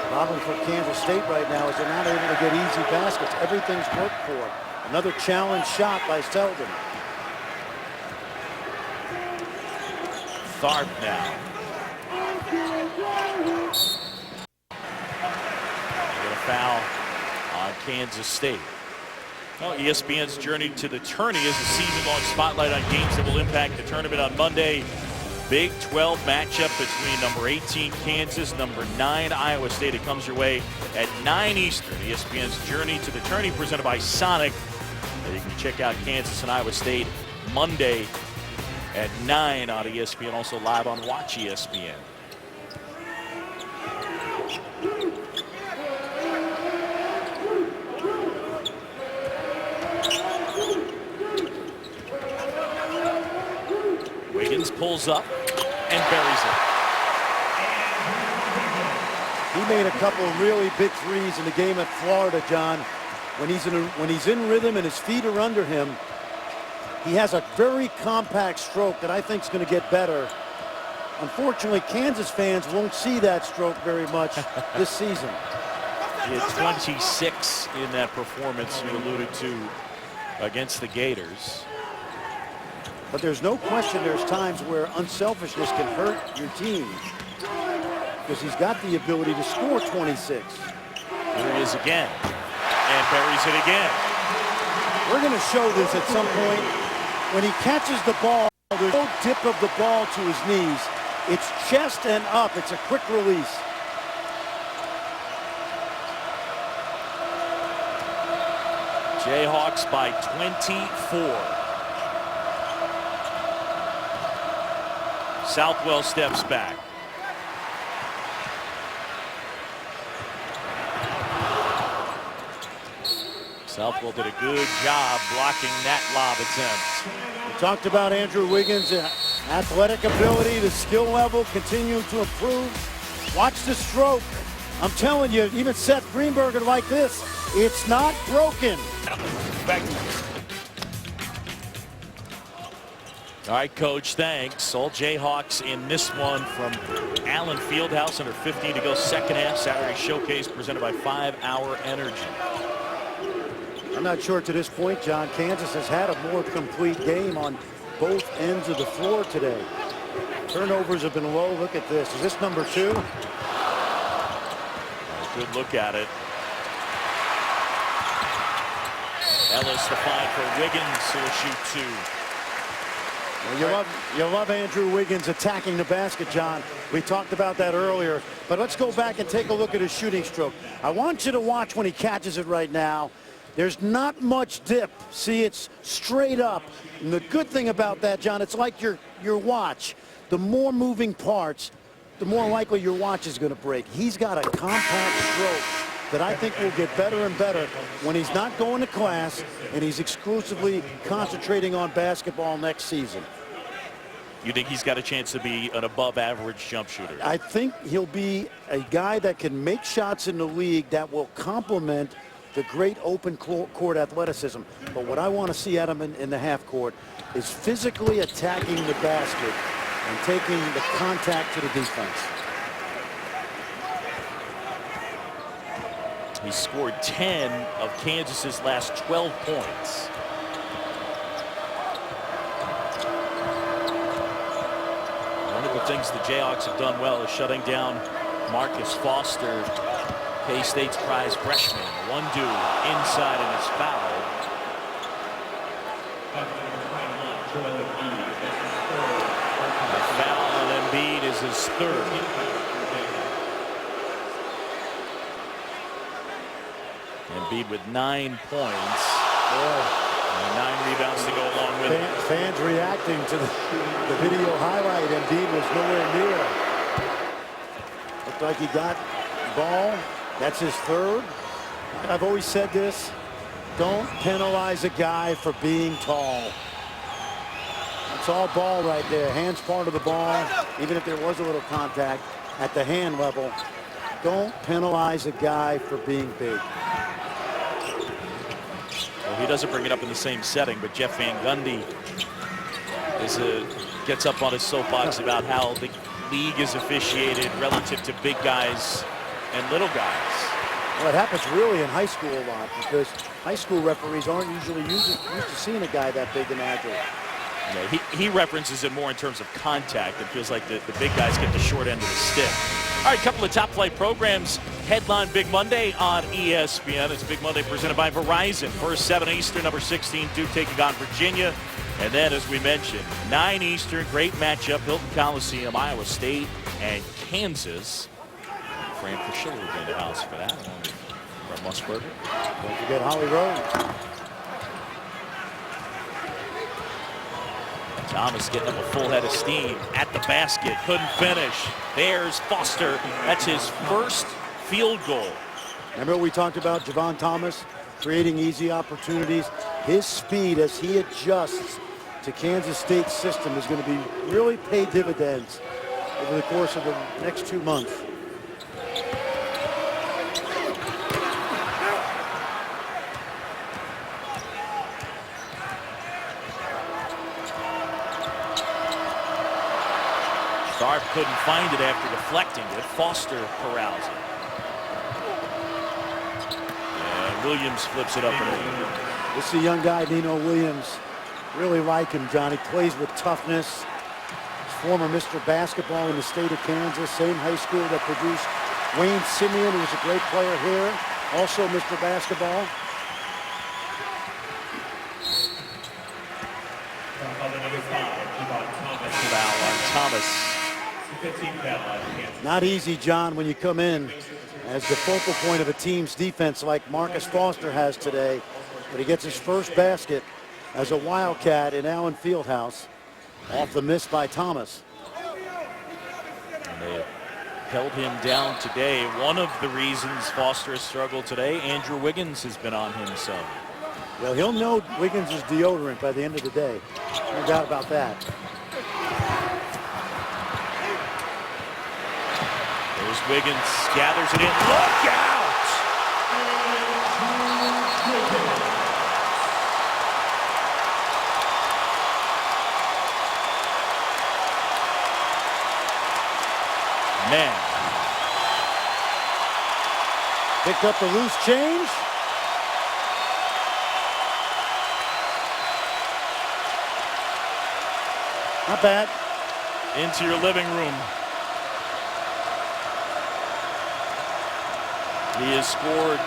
[SPEAKER 2] Problem for Kansas State right now is they're not able to get easy baskets. Everything's worked for them. Another challenge shot by Selden.
[SPEAKER 1] Tharp now. Foul on Kansas State. Well, ESPN's journey to the tourney is a season-long spotlight on games that will impact the tournament on Monday. Big 12 matchup between number 18 Kansas, number 9 Iowa State. It comes your way at 9 Eastern. ESPN's journey to the tourney presented by Sonic. And you can check out Kansas and Iowa State Monday at 9 on ESPN. Also live on Watch ESPN. Wiggins pulls up and buries it.
[SPEAKER 2] He made a couple of really big threes in the game at Florida, John. When he's in rhythm and his feet are under him, he has a very compact stroke that I think is going to get better. Unfortunately, Kansas fans won't see that stroke very much this season.
[SPEAKER 1] He had 26 in that performance you alluded to against the Gators.
[SPEAKER 2] But there's no question there's times where unselfishness can hurt your team because he's got the ability to score 26.
[SPEAKER 1] Here he is again and buries it again.
[SPEAKER 2] We're going to show this at some point. When he catches the ball, there's no dip of the ball to his knees. It's chest and up. It's a quick release.
[SPEAKER 1] Jayhawks by 24. Southwell steps back. Southwell did a good job blocking that lob attempt.
[SPEAKER 2] We talked about Andrew Wiggins' athletic ability, the skill level continuing to improve. Watch the stroke. I'm telling you, even Seth Greenberger like this, it's not broken.
[SPEAKER 5] Back.
[SPEAKER 1] All right, Coach, thanks. All Jayhawks in this one from Allen Fieldhouse. Under 15 to go, second half. Saturday Showcase presented by 5 Hour Energy.
[SPEAKER 2] I'm not sure to this point, John, Kansas has had a more complete game on both ends of the floor today. Turnovers have been low. Look at this. Is this number 2?
[SPEAKER 1] Good look at it. Ellis the find for Wiggins, who will shoot 2.
[SPEAKER 2] Well, you love Andrew Wiggins attacking the basket, John. We talked about that earlier. But let's go back and take a look at his shooting stroke. I want you to watch when he catches it right now. There's not much dip. See, it's straight up. And the good thing about that, John, it's like your watch. The more moving parts, the more likely your watch is going to break. He's got a compact stroke that I think will get better and better when he's not going to class and he's exclusively concentrating on basketball next season.
[SPEAKER 1] You think he's got a chance to be an above-average jump shooter?
[SPEAKER 2] I think he'll be a guy that can make shots in the league that will complement the great open court athleticism. But what I want to see out of him in the half court is physically attacking the basket and taking the contact to the defense.
[SPEAKER 1] He scored 10 of Kansas's last 12 points. One of the things the Jayhawks have done well is shutting down Marcus Foster, K-State's prize freshman. One dude inside and is fouled. The foul on Embiid is his 3rd. Embiid with 9 points. And 9 rebounds to go along with it.
[SPEAKER 2] Fans reacting to the video highlight. Embiid was nowhere near. Looked like he got the ball. That's his 3rd. I've always said this. Don't penalize a guy for being tall. It's all ball right there. Hands part of the ball. Even if there was a little contact at the hand level, don't penalize a guy for being big.
[SPEAKER 1] Well, he doesn't bring it up in the same setting, but Jeff Van Gundy gets up on his soapbox about how the league is officiated relative to big guys and little guys.
[SPEAKER 2] Well, it happens really in high school a lot because high school referees aren't usually used to seeing a guy that big and agile.
[SPEAKER 1] Yeah, he references it more in terms of contact. It feels like the big guys get the short end of the stick. All right, a couple of top flight programs headline Big Monday on ESPN. It's Big Monday presented by Verizon. First 7 Eastern, number 16 Duke taking on Virginia. And then, as we mentioned, 9 Eastern, great matchup, Hilton Coliseum, Iowa State and Kansas. Fran Fraschilla will be in the house for that. Brett Musburger.
[SPEAKER 2] Don't forget Holly Rowe.
[SPEAKER 1] Thomas getting up a full head of steam at the basket. Couldn't finish. There's Foster. That's his first field goal.
[SPEAKER 2] Remember we talked about Javon Thomas creating easy opportunities. His speed as he adjusts to Kansas State's system is going to be really pay dividends over the course of the next 2 months.
[SPEAKER 1] Tharp couldn't find it after deflecting it. Foster corrals it. And Williams flips it up and in.
[SPEAKER 2] This is a young guy, Nino Williams. Really like him, John. He plays with toughness. He's former Mr. Basketball in the state of Kansas. Same high school that produced Wayne Simeon, who was a great player here. Also Mr. Basketball.
[SPEAKER 1] Foul on Thomas.
[SPEAKER 2] Not easy, John, when you come in as the focal point of a team's defense like Marcus Foster has today. But he gets his first basket as a Wildcat in Allen Fieldhouse off the miss by Thomas.
[SPEAKER 1] And they held him down today. One of the reasons Foster has struggled today, Andrew Wiggins has been on him some.
[SPEAKER 2] Well, he'll know Wiggins is deodorant by the end of the day. No doubt about that.
[SPEAKER 1] There's Wiggins, gathers it in. Look out! Man.
[SPEAKER 2] Picked up the loose change. Not bad.
[SPEAKER 1] Into your living room. He has scored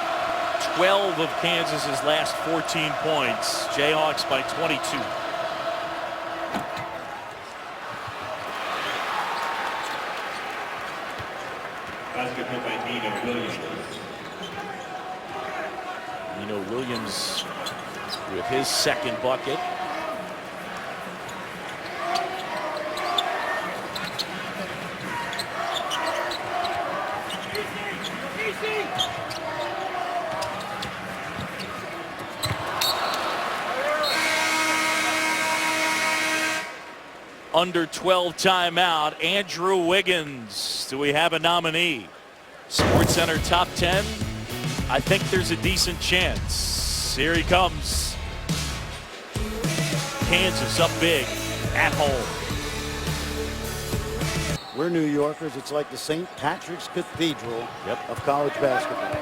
[SPEAKER 1] 12 of Kansas's last 14 points. Jayhawks by 22.
[SPEAKER 6] Basketball by Nino Williams.
[SPEAKER 1] Nino Williams with his second bucket. Under 12 timeout, Andrew Wiggins. Do we have a nominee? SportsCenter top 10. I think there's a decent chance. Here he comes. Kansas up big at home.
[SPEAKER 2] We're New Yorkers. It's like the St. Patrick's Cathedral of college basketball.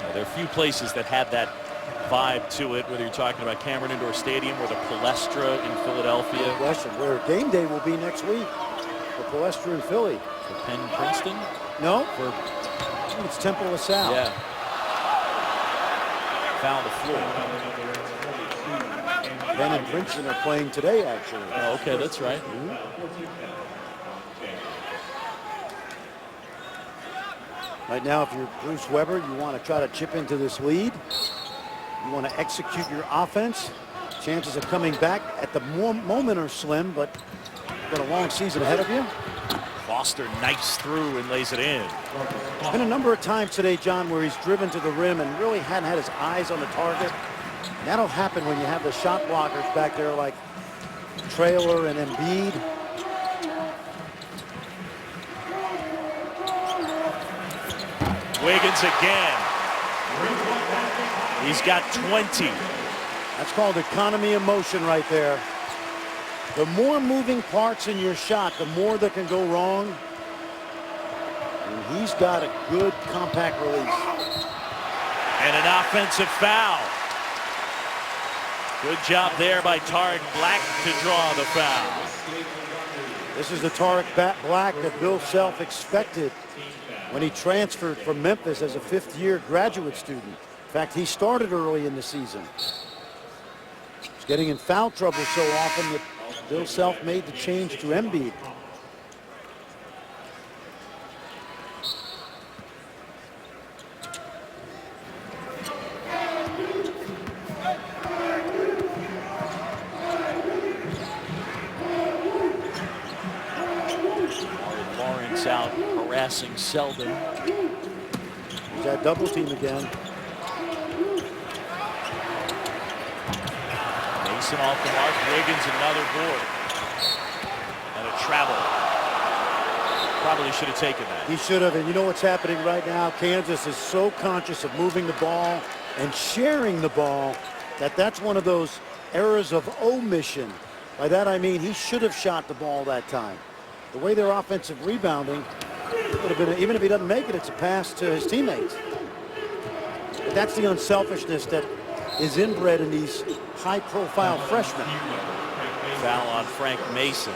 [SPEAKER 1] Now, there are a few places that have that vibe to it, whether you're talking about Cameron Indoor Stadium or the Palestra in Philadelphia.
[SPEAKER 2] Good question. Where game day will be next week for Palestra in Philly.
[SPEAKER 1] For Penn Princeton?
[SPEAKER 2] No,
[SPEAKER 1] For
[SPEAKER 2] it's Temple LaSalle.
[SPEAKER 1] yeah. Foul the floor.
[SPEAKER 2] Penn and Princeton are playing today, actually.
[SPEAKER 1] Oh, okay, that's right.
[SPEAKER 2] Right now, if you're Bruce Weber, you want to try to chip into this lead. You want to execute your offense. Chances of coming back at the moment are slim, but you've got a long season ahead of you.
[SPEAKER 1] Foster knifes through and lays it in.
[SPEAKER 2] There's been a number of times today, John, where he's driven to the rim and really hadn't had his eyes on the target. That'll happen when you have the shot blockers back there like Trailer and Embiid.
[SPEAKER 1] Wiggins again. He's got 20.
[SPEAKER 2] That's called economy of motion right there. The more moving parts in your shot, the more that can go wrong. And he's got a good compact release.
[SPEAKER 1] And an offensive foul. Good job there by Tariq Black to draw the foul.
[SPEAKER 2] This is the Tariq Black that Bill Self expected when he transferred from Memphis as a fifth-year graduate student. In fact, he started early in the season. He's getting in foul trouble so often that Bill Self made the change to Embiid.
[SPEAKER 1] Lawrence out harassing Selden.
[SPEAKER 2] There's that double team again.
[SPEAKER 1] Mason off the mark. Wiggins another board. And a travel. Probably should have taken that.
[SPEAKER 2] He should have. And you know what's happening right now? Kansas is so conscious of moving the ball and sharing the ball that that's one of those errors of omission. By that I mean he should have shot the ball that time. The way they're offensive rebounding, it would have been, even if he doesn't make it, it's a pass to his teammates. But that's the unselfishness that is inbred in these high-profile freshmen.
[SPEAKER 1] Foul on Frank Mason.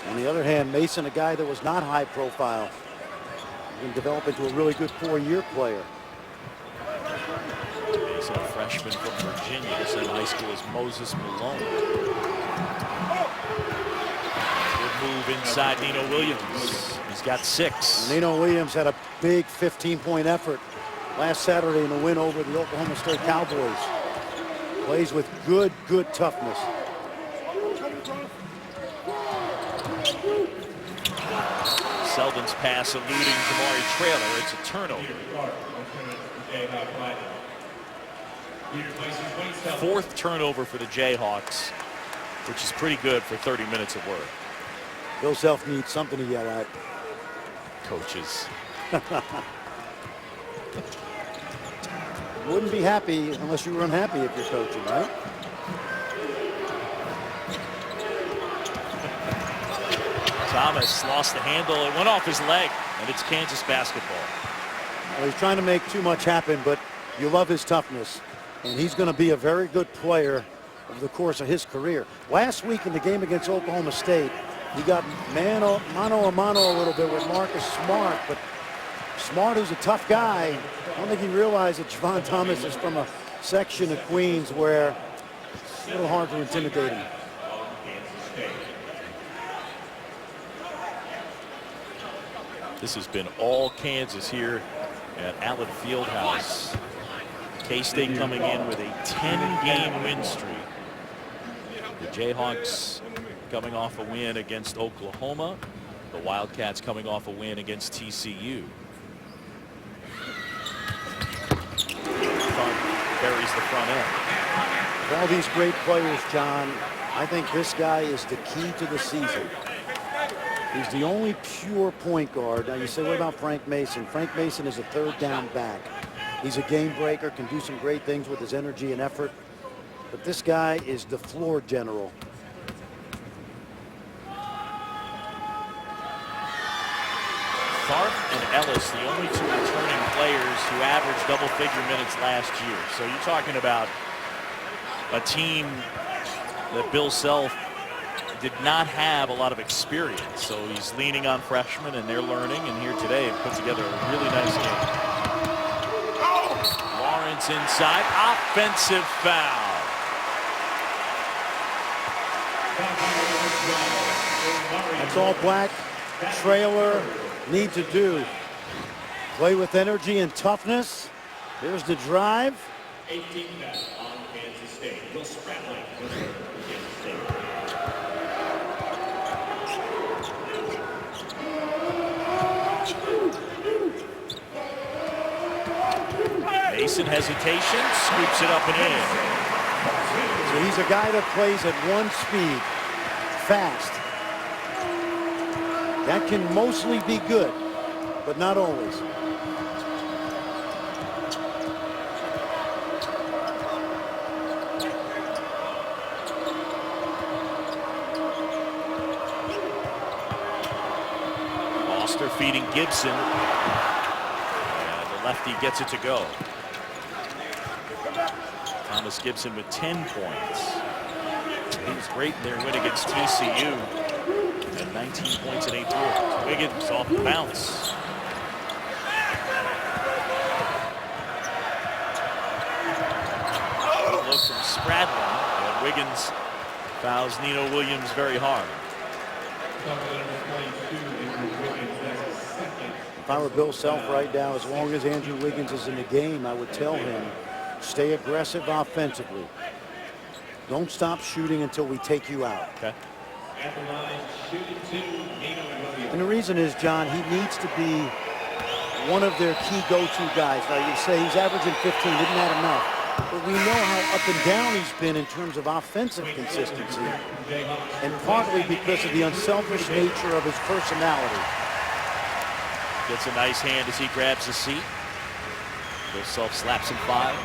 [SPEAKER 2] On the other hand, Mason, a guy that was not high-profile, can develop into a really good four-year player.
[SPEAKER 1] Mason, a freshman from Virginia, the same high school as Moses Malone. Good move inside Nino Williams. He's got 6.
[SPEAKER 2] Nino Williams had a big 15-point effort last Saturday in a win over the Oklahoma State Cowboys. Plays with good toughness.
[SPEAKER 1] Selden's pass eluding Jamari Trailer. It's a turnover. 4th turnover for the Jayhawks, which is pretty good for 30 minutes of work.
[SPEAKER 2] Bill Self needs something to yell at.
[SPEAKER 1] Coaches.
[SPEAKER 2] wouldn't be happy unless you were unhappy if you're coaching, right?
[SPEAKER 1] Thomas lost the handle. It went off his leg, and it's Kansas basketball.
[SPEAKER 2] Well, he's trying to make too much happen, but you love his toughness. And he's going to be a very good player over the course of his career. Last week in the game against Oklahoma State, he got mano a mano a little bit with Marcus Smart, but Smart, who's a tough guy, I don't think he realized that Javon Thomas is from a section of Queens where it's a little hard to intimidate him.
[SPEAKER 1] This has been all Kansas here at Allen Fieldhouse. K-State coming in with a 10-game win streak. The Jayhawks coming off a win against Oklahoma. The Wildcats coming off a win against TCU. Buries the front end.
[SPEAKER 2] With all these great players, John, I think this guy is the key to the season. He's the only pure point guard. Now you say, what about Frank Mason? Frank Mason is a third down back. He's a game breaker, can do some great things with his energy and effort. But this guy is the floor general.
[SPEAKER 1] Tharp and Ellis, the only two returning players who averaged double-figure minutes last year. So you're talking about a team that Bill Self did not have a lot of experience. So he's leaning on freshmen, and they're learning. And here today, it put together a really nice game. Lawrence inside, offensive foul.
[SPEAKER 2] That's all Black trailer need to do. Play with energy and toughness. Here's the drive.
[SPEAKER 6] 18 foul on Kansas State. Will Spratling with Kansas State.
[SPEAKER 1] Mason hesitation, scoops it up and in.
[SPEAKER 2] So he's a guy that plays at one speed, fast. That can mostly be good, but not always.
[SPEAKER 1] Foster feeding Gibson. And the lefty gets it to go. Thomas Gibson with 10 points. He was great in their win against TCU. And 19 points in 8 quarters. Wiggins off the bounce. Look from Spradlin. And Wiggins fouls Nino Williams very hard.
[SPEAKER 2] If I were Bill Self right now, as long as Andrew Wiggins is in the game, I would tell him, stay aggressive offensively. Don't stop shooting until we take you out.
[SPEAKER 1] Okay.
[SPEAKER 2] And the reason is, John, he needs to be one of their key go-to guys. Now, you say he's averaging 15, isn't that enough? But we know how up and down he's been in terms of offensive consistency, and partly because of the unselfish nature of his personality.
[SPEAKER 1] Gets a nice hand as he grabs a seat. Bill Self slaps him 5.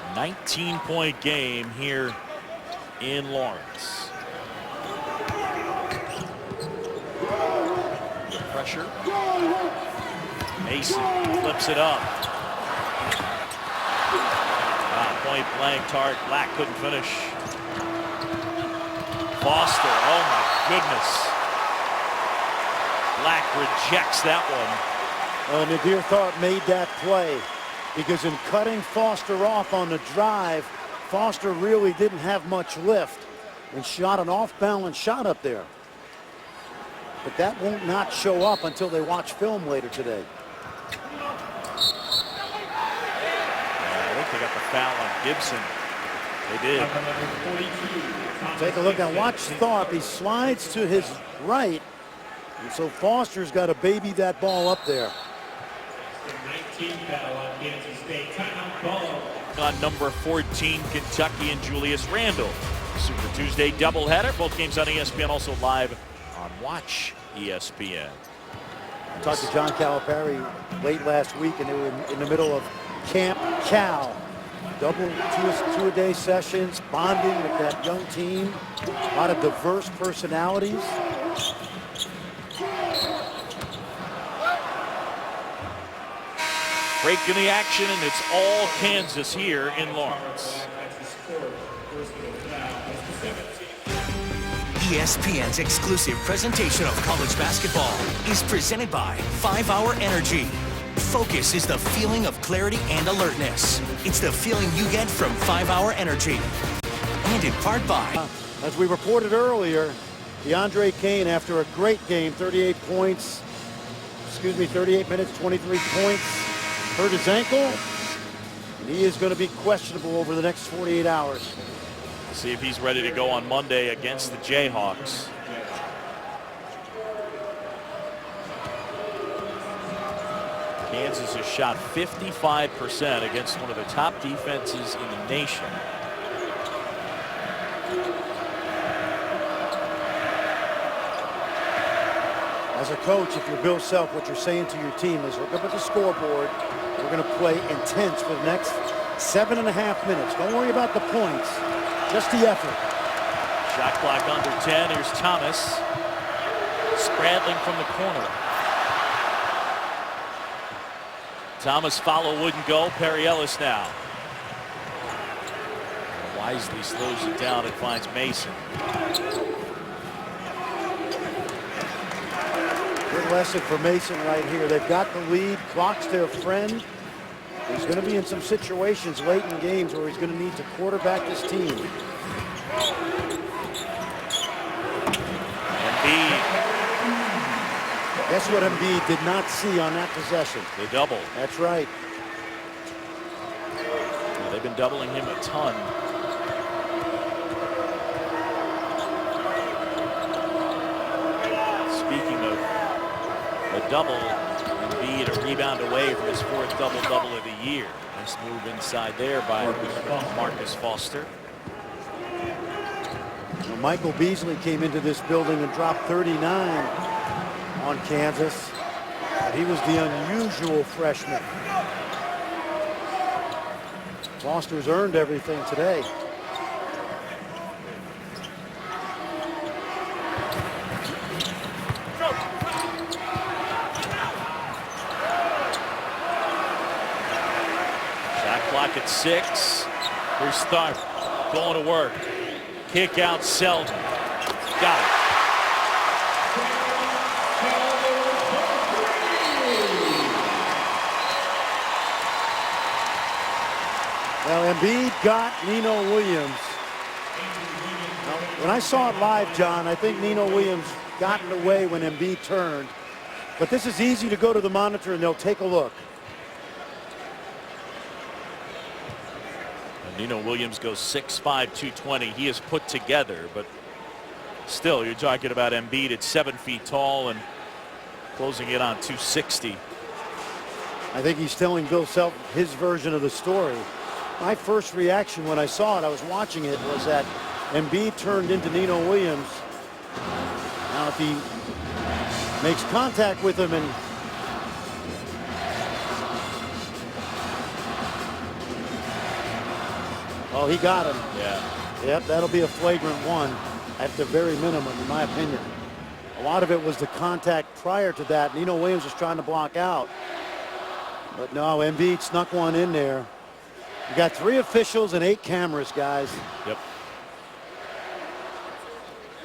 [SPEAKER 1] A 19-point game here in Lawrence. The pressure. Mason flips it up. Point blank, Black couldn't finish. Foster, oh my goodness. Black rejects that one.
[SPEAKER 2] Nadir Tharp made that play because in cutting Foster off on the drive, Foster really didn't have much lift and shot an off-balance shot up there. But that won't not show up until they watch film later today.
[SPEAKER 1] They got the foul on Gibson. They did.
[SPEAKER 2] Take a look and watch Tharp. He slides to his right. And so Foster's got to baby that ball up there.
[SPEAKER 6] 19 foul on Kansas State. Timeout call.
[SPEAKER 1] On number 14, Kentucky, and Julius Randle. Super Tuesday doubleheader. Both games on ESPN, also live on Watch ESPN.
[SPEAKER 2] I talked to John Calipari late last week, and they were in the middle of Camp Cal. Double two-a-day sessions, bonding with that young team. A lot of diverse personalities.
[SPEAKER 1] Break in the action, and it's all Kansas here in Lawrence.
[SPEAKER 7] ESPN's exclusive presentation of college basketball is presented by 5 Hour Energy. Focus is the feeling of clarity and alertness. It's the feeling you get from 5 Hour Energy. And in part by...
[SPEAKER 2] As we reported earlier, DeAndre Kane, after a great game, 38 minutes, 23 points, hurt his ankle, and he is going to be questionable over the next 48 hours.
[SPEAKER 1] See if he's ready to go on Monday against the Jayhawks. Kansas has shot 55% against one of the top defenses in the nation.
[SPEAKER 2] As a coach, if you're Bill Self, what you're saying to your team is look up at the scoreboard. We're going to play intense for the next 7.5 minutes. Don't worry about the points, just the effort.
[SPEAKER 1] Shot clock under 10. Here's Thomas. Spradling from the corner. Thomas follow wouldn't go. Perry Ellis now. Wisely slows it down and finds Mason.
[SPEAKER 2] Good lesson for Mason right here. They've got the lead. Clock's their friend. He's going to be in some situations late in games where he's going to need to quarterback this team.
[SPEAKER 1] Embiid.
[SPEAKER 2] Guess what Embiid did not see on that possession?
[SPEAKER 1] They double.
[SPEAKER 2] That's right.
[SPEAKER 1] Yeah, they've been doubling him a ton. Speaking of a double, Embiid a rebound away from his 4th double-double of the year. Nice move inside there by Marcus Foster.
[SPEAKER 2] Well, Michael Beasley came into this building and dropped 39 on Kansas. He was the unusual freshman. Foster's earned everything today.
[SPEAKER 1] Shot clock at 6. Here's Tharp going to work. Kick out Selden. Got it.
[SPEAKER 2] Well, Embiid got Nino Williams. Now, when I saw it live, John, I think Nino Williams got in the way when Embiid turned. But this is easy to go to the monitor and they'll take a look.
[SPEAKER 1] And Nino Williams goes 6'5", 220. He is put together, but still, you're talking about Embiid at 7 feet tall and closing it on 260.
[SPEAKER 2] I think he's telling Bill Self his version of the story. My first reaction when I saw it, I was watching it, was that Embiid turned into Nino Williams. Now, if he makes contact with him and oh, he got him.
[SPEAKER 1] Yeah.
[SPEAKER 2] Yep, that'll be a flagrant one at the very minimum, in my opinion. A lot of it was the contact prior to that. Nino Williams was trying to block out. But no, Embiid snuck one in there. You got 3 officials and 8 cameras, guys.
[SPEAKER 1] Yep.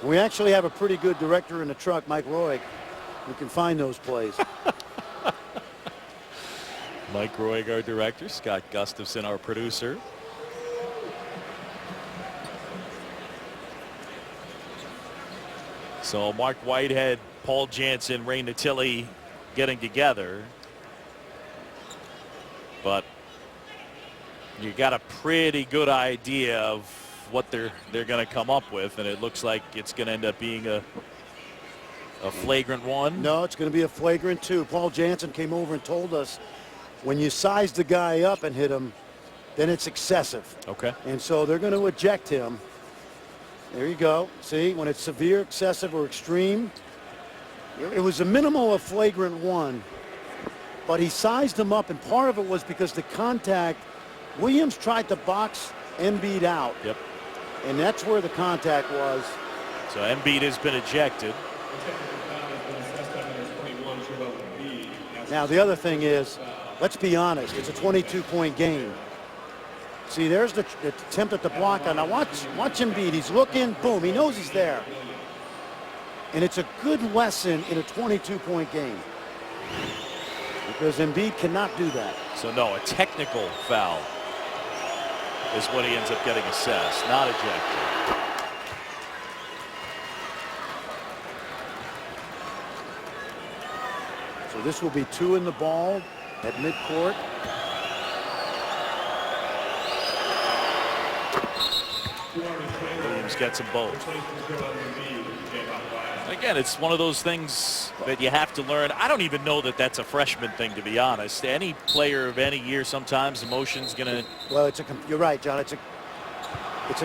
[SPEAKER 2] We actually have a pretty good director in the truck, Mike Roig, who can find those plays.
[SPEAKER 1] Mike Roig, our director. Scott Gustafson, our producer. So Mark Whitehead, Paul Jansen, Ray Natili getting together. But you got a pretty good idea of what they're going to come up with, and it looks like it's going to end up being a flagrant one.
[SPEAKER 2] No, it's going to be a flagrant 2. Paul Jansen came over and told us when you size the guy up and hit him, then it's excessive.
[SPEAKER 1] Okay.
[SPEAKER 2] And so they're going to eject him. There you go. See, when it's severe, excessive, or extreme, it was a minimal of flagrant one, but he sized him up, and part of it was because the contact, Williams tried to box Embiid out.
[SPEAKER 1] Yep.
[SPEAKER 2] And that's where the contact was.
[SPEAKER 1] So Embiid has been ejected.
[SPEAKER 2] Now, the other thing is, let's be honest, it's a 22-point game. See, there's the attempt at the block. Now, watch Embiid. He's looking, boom, he knows he's there. And it's a good lesson in a 22-point game, because Embiid cannot do that.
[SPEAKER 1] So, no, a technical foul is what he ends up getting assessed, not ejected.
[SPEAKER 2] So this will be 2 in the ball at midcourt.
[SPEAKER 1] Williams gets them both. Again, it's one of those things that you have to learn. I don't even know that that's a freshman thing, to be honest. Any player of any year, sometimes emotion's going to...
[SPEAKER 2] Well, you're right, John. It's a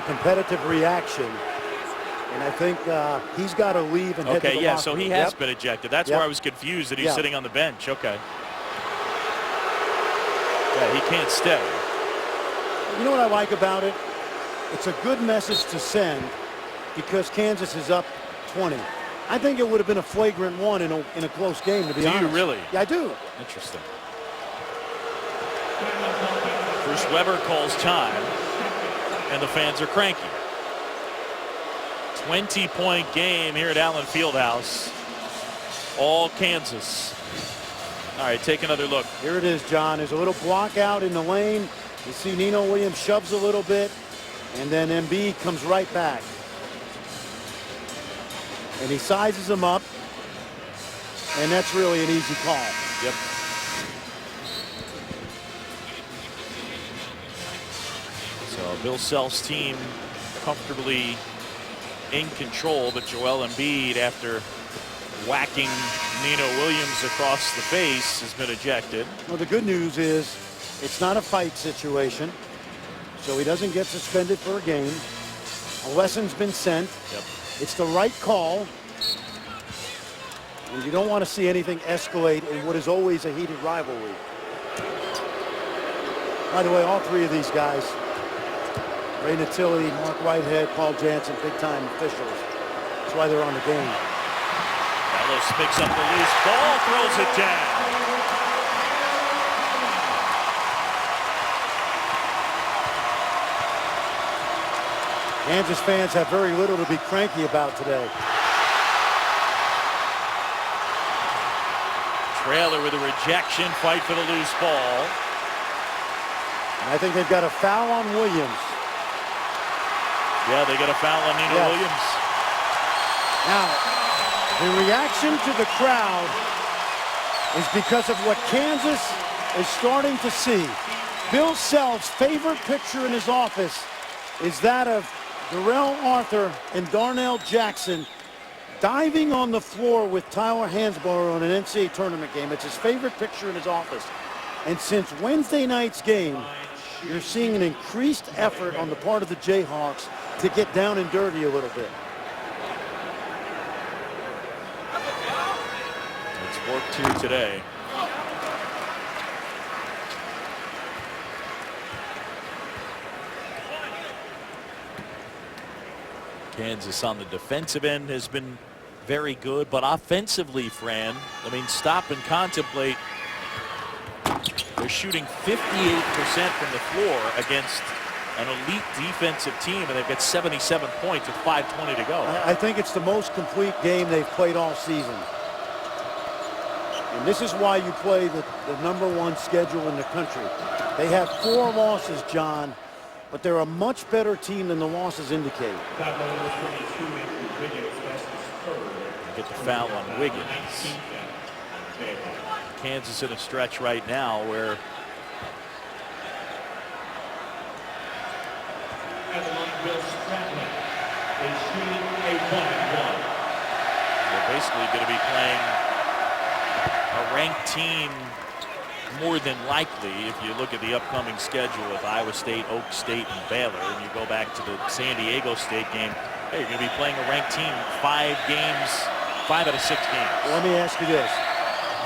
[SPEAKER 2] competitive reaction. And I think he's got to leave and head to the locker
[SPEAKER 1] so
[SPEAKER 2] room.
[SPEAKER 1] he has been ejected. That's where I was confused that he's sitting on the bench. Okay. Yeah, he can't stay.
[SPEAKER 2] You know what I like about it? It's a good message to send, because Kansas is up 20. I think it would have been a flagrant one in a close game, to be honest.
[SPEAKER 1] Do you really?
[SPEAKER 2] Yeah, I do.
[SPEAKER 1] Interesting. Bruce Weber calls time, and the fans are cranky. 20-point game here at Allen Fieldhouse. All Kansas. All right, take another look.
[SPEAKER 2] Here it is, John. There's a little block out in the lane. You see Nino Williams shoves a little bit, and then Embiid comes right back. And he sizes him up, and that's really an easy call.
[SPEAKER 1] Yep. So Bill Self's team comfortably in control, but Joel Embiid, after whacking Nino Williams across the face, has been ejected.
[SPEAKER 2] Well, the good news is it's not a fight situation, so he doesn't get suspended for a game. A lesson's been sent.
[SPEAKER 1] Yep.
[SPEAKER 2] It's the right call, and you don't want to see anything escalate in what is always a heated rivalry. By the way, all 3 of these guys, Ray Natili, Mark Whitehead, Paul Jansen, big-time officials. That's why they're on the game.
[SPEAKER 1] Ellis picks up the loose ball, throws it down.
[SPEAKER 2] Kansas fans have very little to be cranky about today.
[SPEAKER 1] Trailer with a rejection, fight for the loose ball.
[SPEAKER 2] And I think they've got a foul on Williams.
[SPEAKER 1] Yeah, they got a foul on Nino Williams.
[SPEAKER 2] Now, the reaction to the crowd is because of what Kansas is starting to see. Bill Self's favorite picture in his office is that of Darrell Arthur and Darnell Jackson diving on the floor with Tyler Hansborough on an NCAA tournament game. It's his favorite picture in his office. And since Wednesday night's game, you're seeing an increased effort on the part of the Jayhawks to get down and dirty a little bit.
[SPEAKER 1] It's work 2 today. Kansas on the defensive end has been very good, but offensively, Fran, I mean, stop and contemplate. They're shooting 58% from the floor against an elite defensive team, and they've got 77 points with 5:20 to go.
[SPEAKER 2] I think it's the most complete game they've played all season. And this is why you play the #1 schedule in the country. They have 4 losses, John, but they're a much better team than the losses indicate.
[SPEAKER 1] Get the foul on Wiggins. Kansas in a stretch right now where they're basically going to be playing a ranked team more than likely. If you look at the upcoming schedule with Iowa State, Oak State, and Baylor, and you go back to the San Diego State game, Hey, you're going to be playing a ranked team 5 out of 6 games.
[SPEAKER 2] Well, let me ask you this.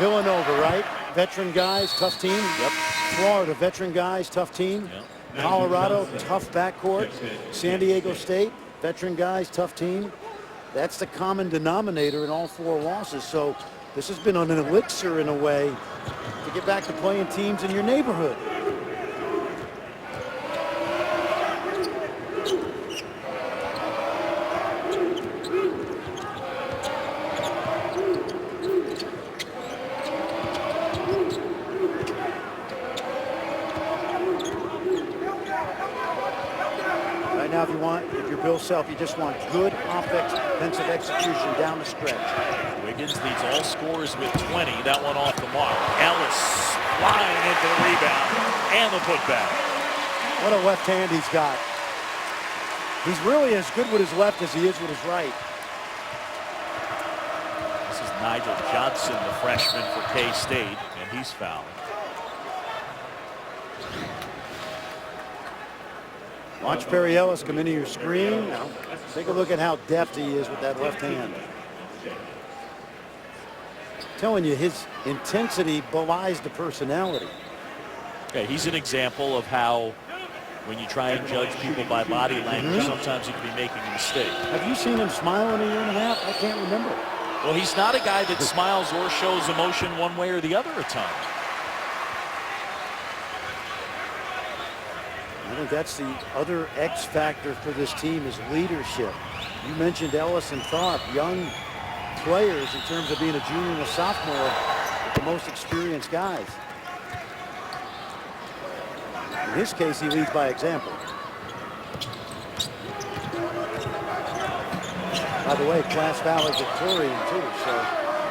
[SPEAKER 2] Villanova, right? Veteran guys, tough team.
[SPEAKER 1] Yep.
[SPEAKER 2] Florida, veteran guys, tough team.
[SPEAKER 1] Yep.
[SPEAKER 2] Colorado, tough backcourt. San Diego State, veteran guys, tough team. That's the common denominator in all 4 losses. So this has been an elixir in a way to get back to playing teams in your neighborhood. Now, if you're Bill Self, you just want good offensive execution down the stretch.
[SPEAKER 1] Wiggins leads all scorers with 20. That one off the mark. Ellis flying into the rebound and the putback.
[SPEAKER 2] What a left hand he's got. He's really as good with his left as he is with his right.
[SPEAKER 1] This is Nigel Johnson, the freshman for K-State, and he's fouled.
[SPEAKER 2] Watch Perry Ellis come into your screen. Now, take a look at how deft he is with that left hand. I'm telling you, his intensity belies the personality.
[SPEAKER 1] Okay, he's an example of how when you try and judge people by body language, sometimes you can be making a mistake.
[SPEAKER 2] Have you seen him smile in a year and a half? I can't remember.
[SPEAKER 1] Well, he's not a guy that smiles or shows emotion one way or the other at times.
[SPEAKER 2] I think that's the other X factor for this team is leadership. You mentioned Ellis and Thorpe, young players in terms of being a junior and a sophomore, the most experienced guys. In his case, he leads by example. By the way, Class Valley Victorian too, so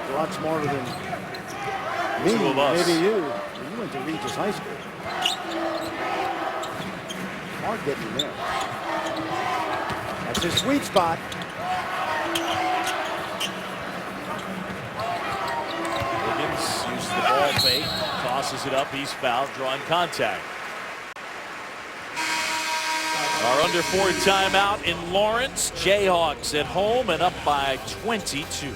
[SPEAKER 2] a lot smarter than me,
[SPEAKER 1] 2 of us.
[SPEAKER 2] maybe you. You went to Regis High School. Hard getting there. That's his sweet spot.
[SPEAKER 1] Wiggins uses the ball fake, tosses it up, he's fouled, drawing contact. Our under 4 timeout in Lawrence. Jayhawks at home and up by 22.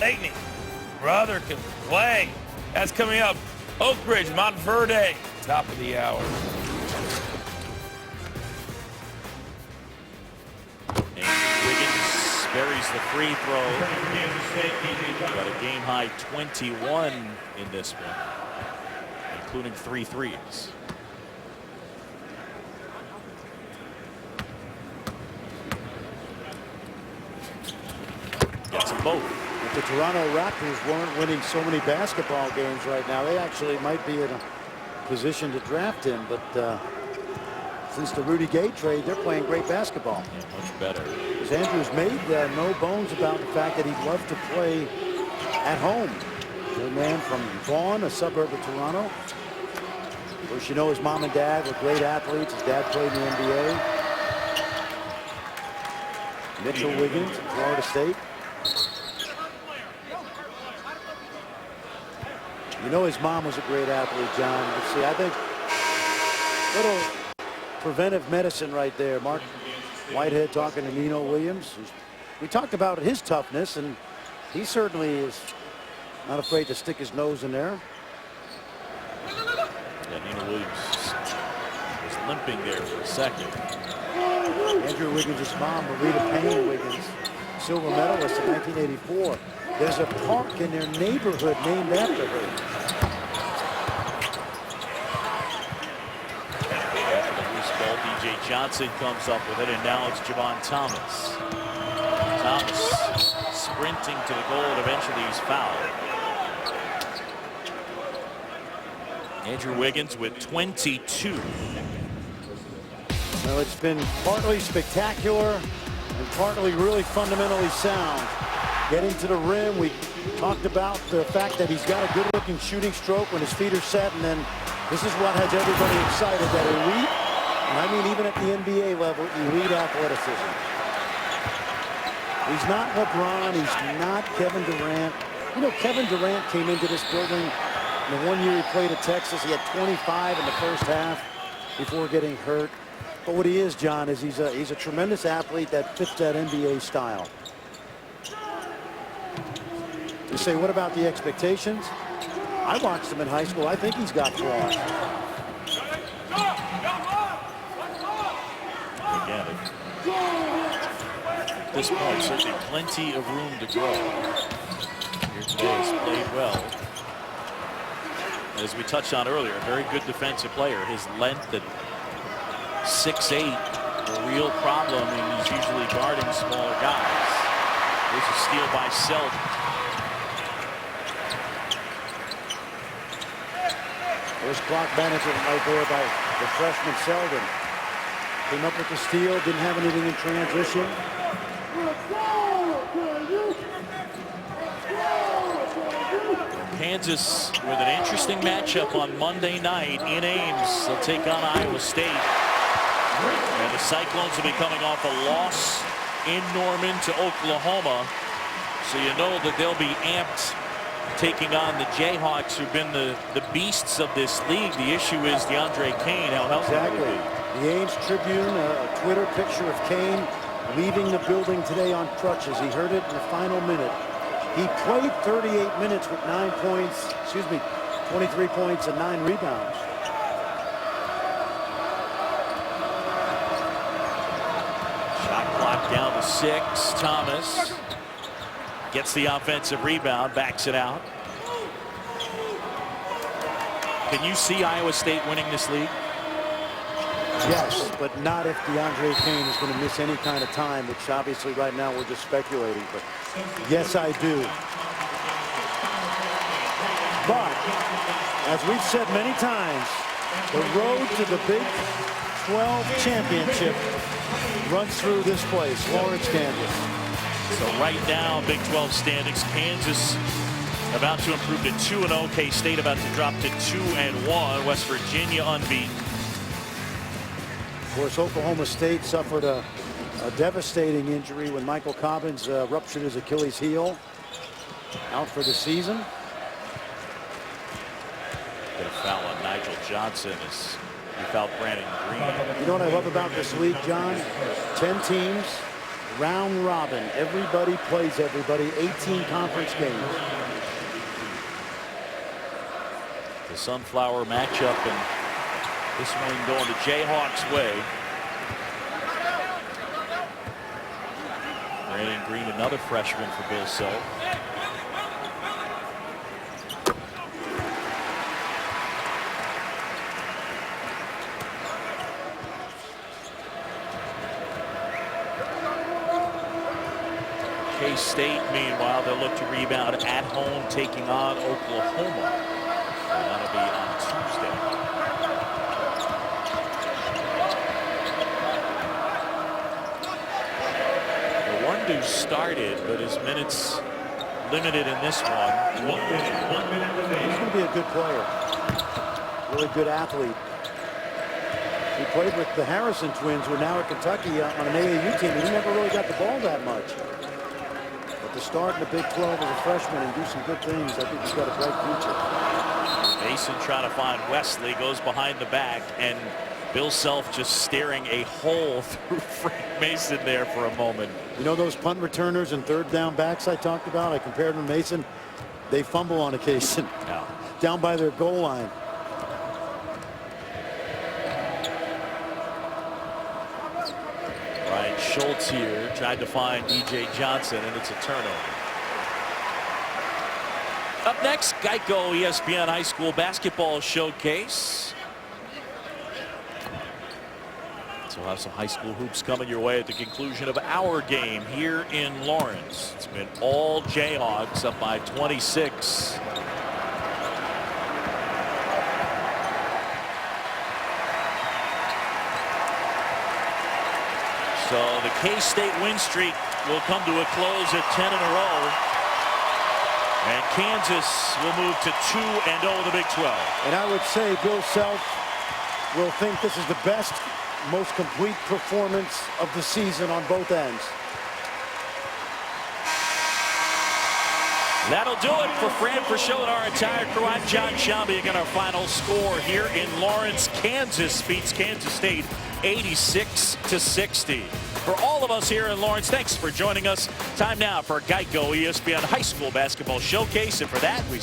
[SPEAKER 5] Aitney, brother can play. That's coming up. Oak Ridge, Montverde, top of the hour.
[SPEAKER 1] And Wiggins buries the free throw. Got a game high 21 in this one, including 3 threes. Gets them both.
[SPEAKER 2] If the Toronto Raptors weren't winning so many basketball games right now, they actually might be in a position to draft him. But since the Rudy Gay trade, they're playing great basketball.
[SPEAKER 1] Yeah, much better.
[SPEAKER 2] As Andrews made no bones about the fact that he'd love to play at home. A man from Vaughan, a suburb of Toronto. Of course, you know his mom and dad were great athletes. His dad played in the NBA. Mitchell Wiggins, Florida State. You know his mom was a great athlete, John. Let's see, I think little preventive medicine right there. Mark Whitehead talking to Nino Williams. We talked about his toughness, and he certainly is not afraid to stick his nose in there.
[SPEAKER 1] Yeah, Nino Williams was limping there for a second.
[SPEAKER 2] Andrew Wiggins' mom, Marita Payne Wiggins, silver medalist in 1984. There's a park in their neighborhood named after her.
[SPEAKER 1] After the loose ball, DJ Johnson comes up with it, and now it's Javon Thomas. Thomas sprinting to the goal, and eventually he's fouled. Andrew Wiggins with 22.
[SPEAKER 2] Well, it's been partly spectacular and partly really fundamentally sound. Getting to the rim, we talked about the fact that he's got a good-looking shooting stroke when his feet are set, and then this is what has everybody excited, that elite, and I mean even at the NBA level, elite athleticism. He's not LeBron, he's not Kevin Durant. You know, Kevin Durant came into this building, and the one year he played at Texas, he had 25 in the first half before getting hurt. But what he is, John, is he's a tremendous athlete that fits that NBA style. You say, what about the expectations? I watched him in high school. I think he's got flaws.
[SPEAKER 1] Again, at this point, certainly plenty of room to grow. Here today has played well. As we touched on earlier, a very good defensive player. His length at 6'8", a real problem, and he's usually guarding smaller guys. There's a steal by Selden.
[SPEAKER 2] There's clock management right there by the freshman Selden. Came up with the steal, didn't have anything in transition.
[SPEAKER 1] Kansas with an interesting matchup on Monday night in Ames. They'll take on Iowa State. And the Cyclones will be coming off a loss in Norman to Oklahoma. So you know that they'll be amped taking on the Jayhawks, who've been the beasts of this league. The issue is DeAndre Kane. How healthy will he be?
[SPEAKER 2] The Ames Tribune, a Twitter picture of Kane leaving the building today on crutches. He hurt it in the final minute. He played 38 minutes with 23 points and 9 rebounds.
[SPEAKER 1] Shot clock down to 6. Thomas gets the offensive rebound, backs it out. Can you see Iowa State winning this league?
[SPEAKER 2] Yes, but not if DeAndre Kane is going to miss any kind of time, which obviously right now we're just speculating. But yes, I do. But as we've said many times, the road to the Big 12 championship runs through this place, Lawrence, Kansas.
[SPEAKER 1] So right now, Big 12 standings, Kansas about to improve to 2-0. K-State about to drop to 2-1. West Virginia unbeaten.
[SPEAKER 2] Of course, Oklahoma State suffered a devastating injury when Michael Cobbins ruptured his Achilles heel. Out for the season.
[SPEAKER 1] Get a foul on Nigel Johnson as he fouled Brandon Green.
[SPEAKER 2] You know what I love about this league, John? 10 teams, round robin. Everybody plays everybody. 18 conference games.
[SPEAKER 1] The Sunflower matchup, and this one going the Jayhawks' way. Brandon Green, another freshman for Bill Self. K-State, meanwhile, they'll look to rebound at home, taking on Oklahoma. And that'll be on Tuesday. The Wondu started, but his minutes limited in this one.
[SPEAKER 6] 1 minute. 1 minute remaining.
[SPEAKER 2] He's going to be a good player. Really good athlete. He played with the Harrison twins, who are now at Kentucky on an AAU team, and he never really got the ball that much. But to start in the Big 12 as a freshman and do some good things, I think he's got a bright future.
[SPEAKER 1] Mason trying to find Wesley, goes behind the back, and Bill Self just staring a hole through Frank Mason there for a moment.
[SPEAKER 2] You know those punt returners and third down backs I talked about? I compared them to Mason. They fumble on occasion.
[SPEAKER 1] No.
[SPEAKER 2] Down by their goal line.
[SPEAKER 1] Ryan Schultz here tried to find DJ Johnson, and it's a turnover. Up next, Geico ESPN High School Basketball Showcase. So we'll have some high school hoops coming your way at the conclusion of our game here in Lawrence. It's been all Jayhawks up by 26. So the K-State win streak will come to a close at 10 in a row. And Kansas will move to 2-0 in the Big 12.
[SPEAKER 2] And I would say Bill Self will think this is the best, most complete performance of the season on both ends.
[SPEAKER 1] That'll do it for Fran Frischel and our entire crew. I'm John Schaumburg, and our final score here in Lawrence. Kansas beats Kansas State 86-60. For all of us here in Lawrence, thanks for joining us. Time now for Geico ESPN High School Basketball Showcase. And for that, we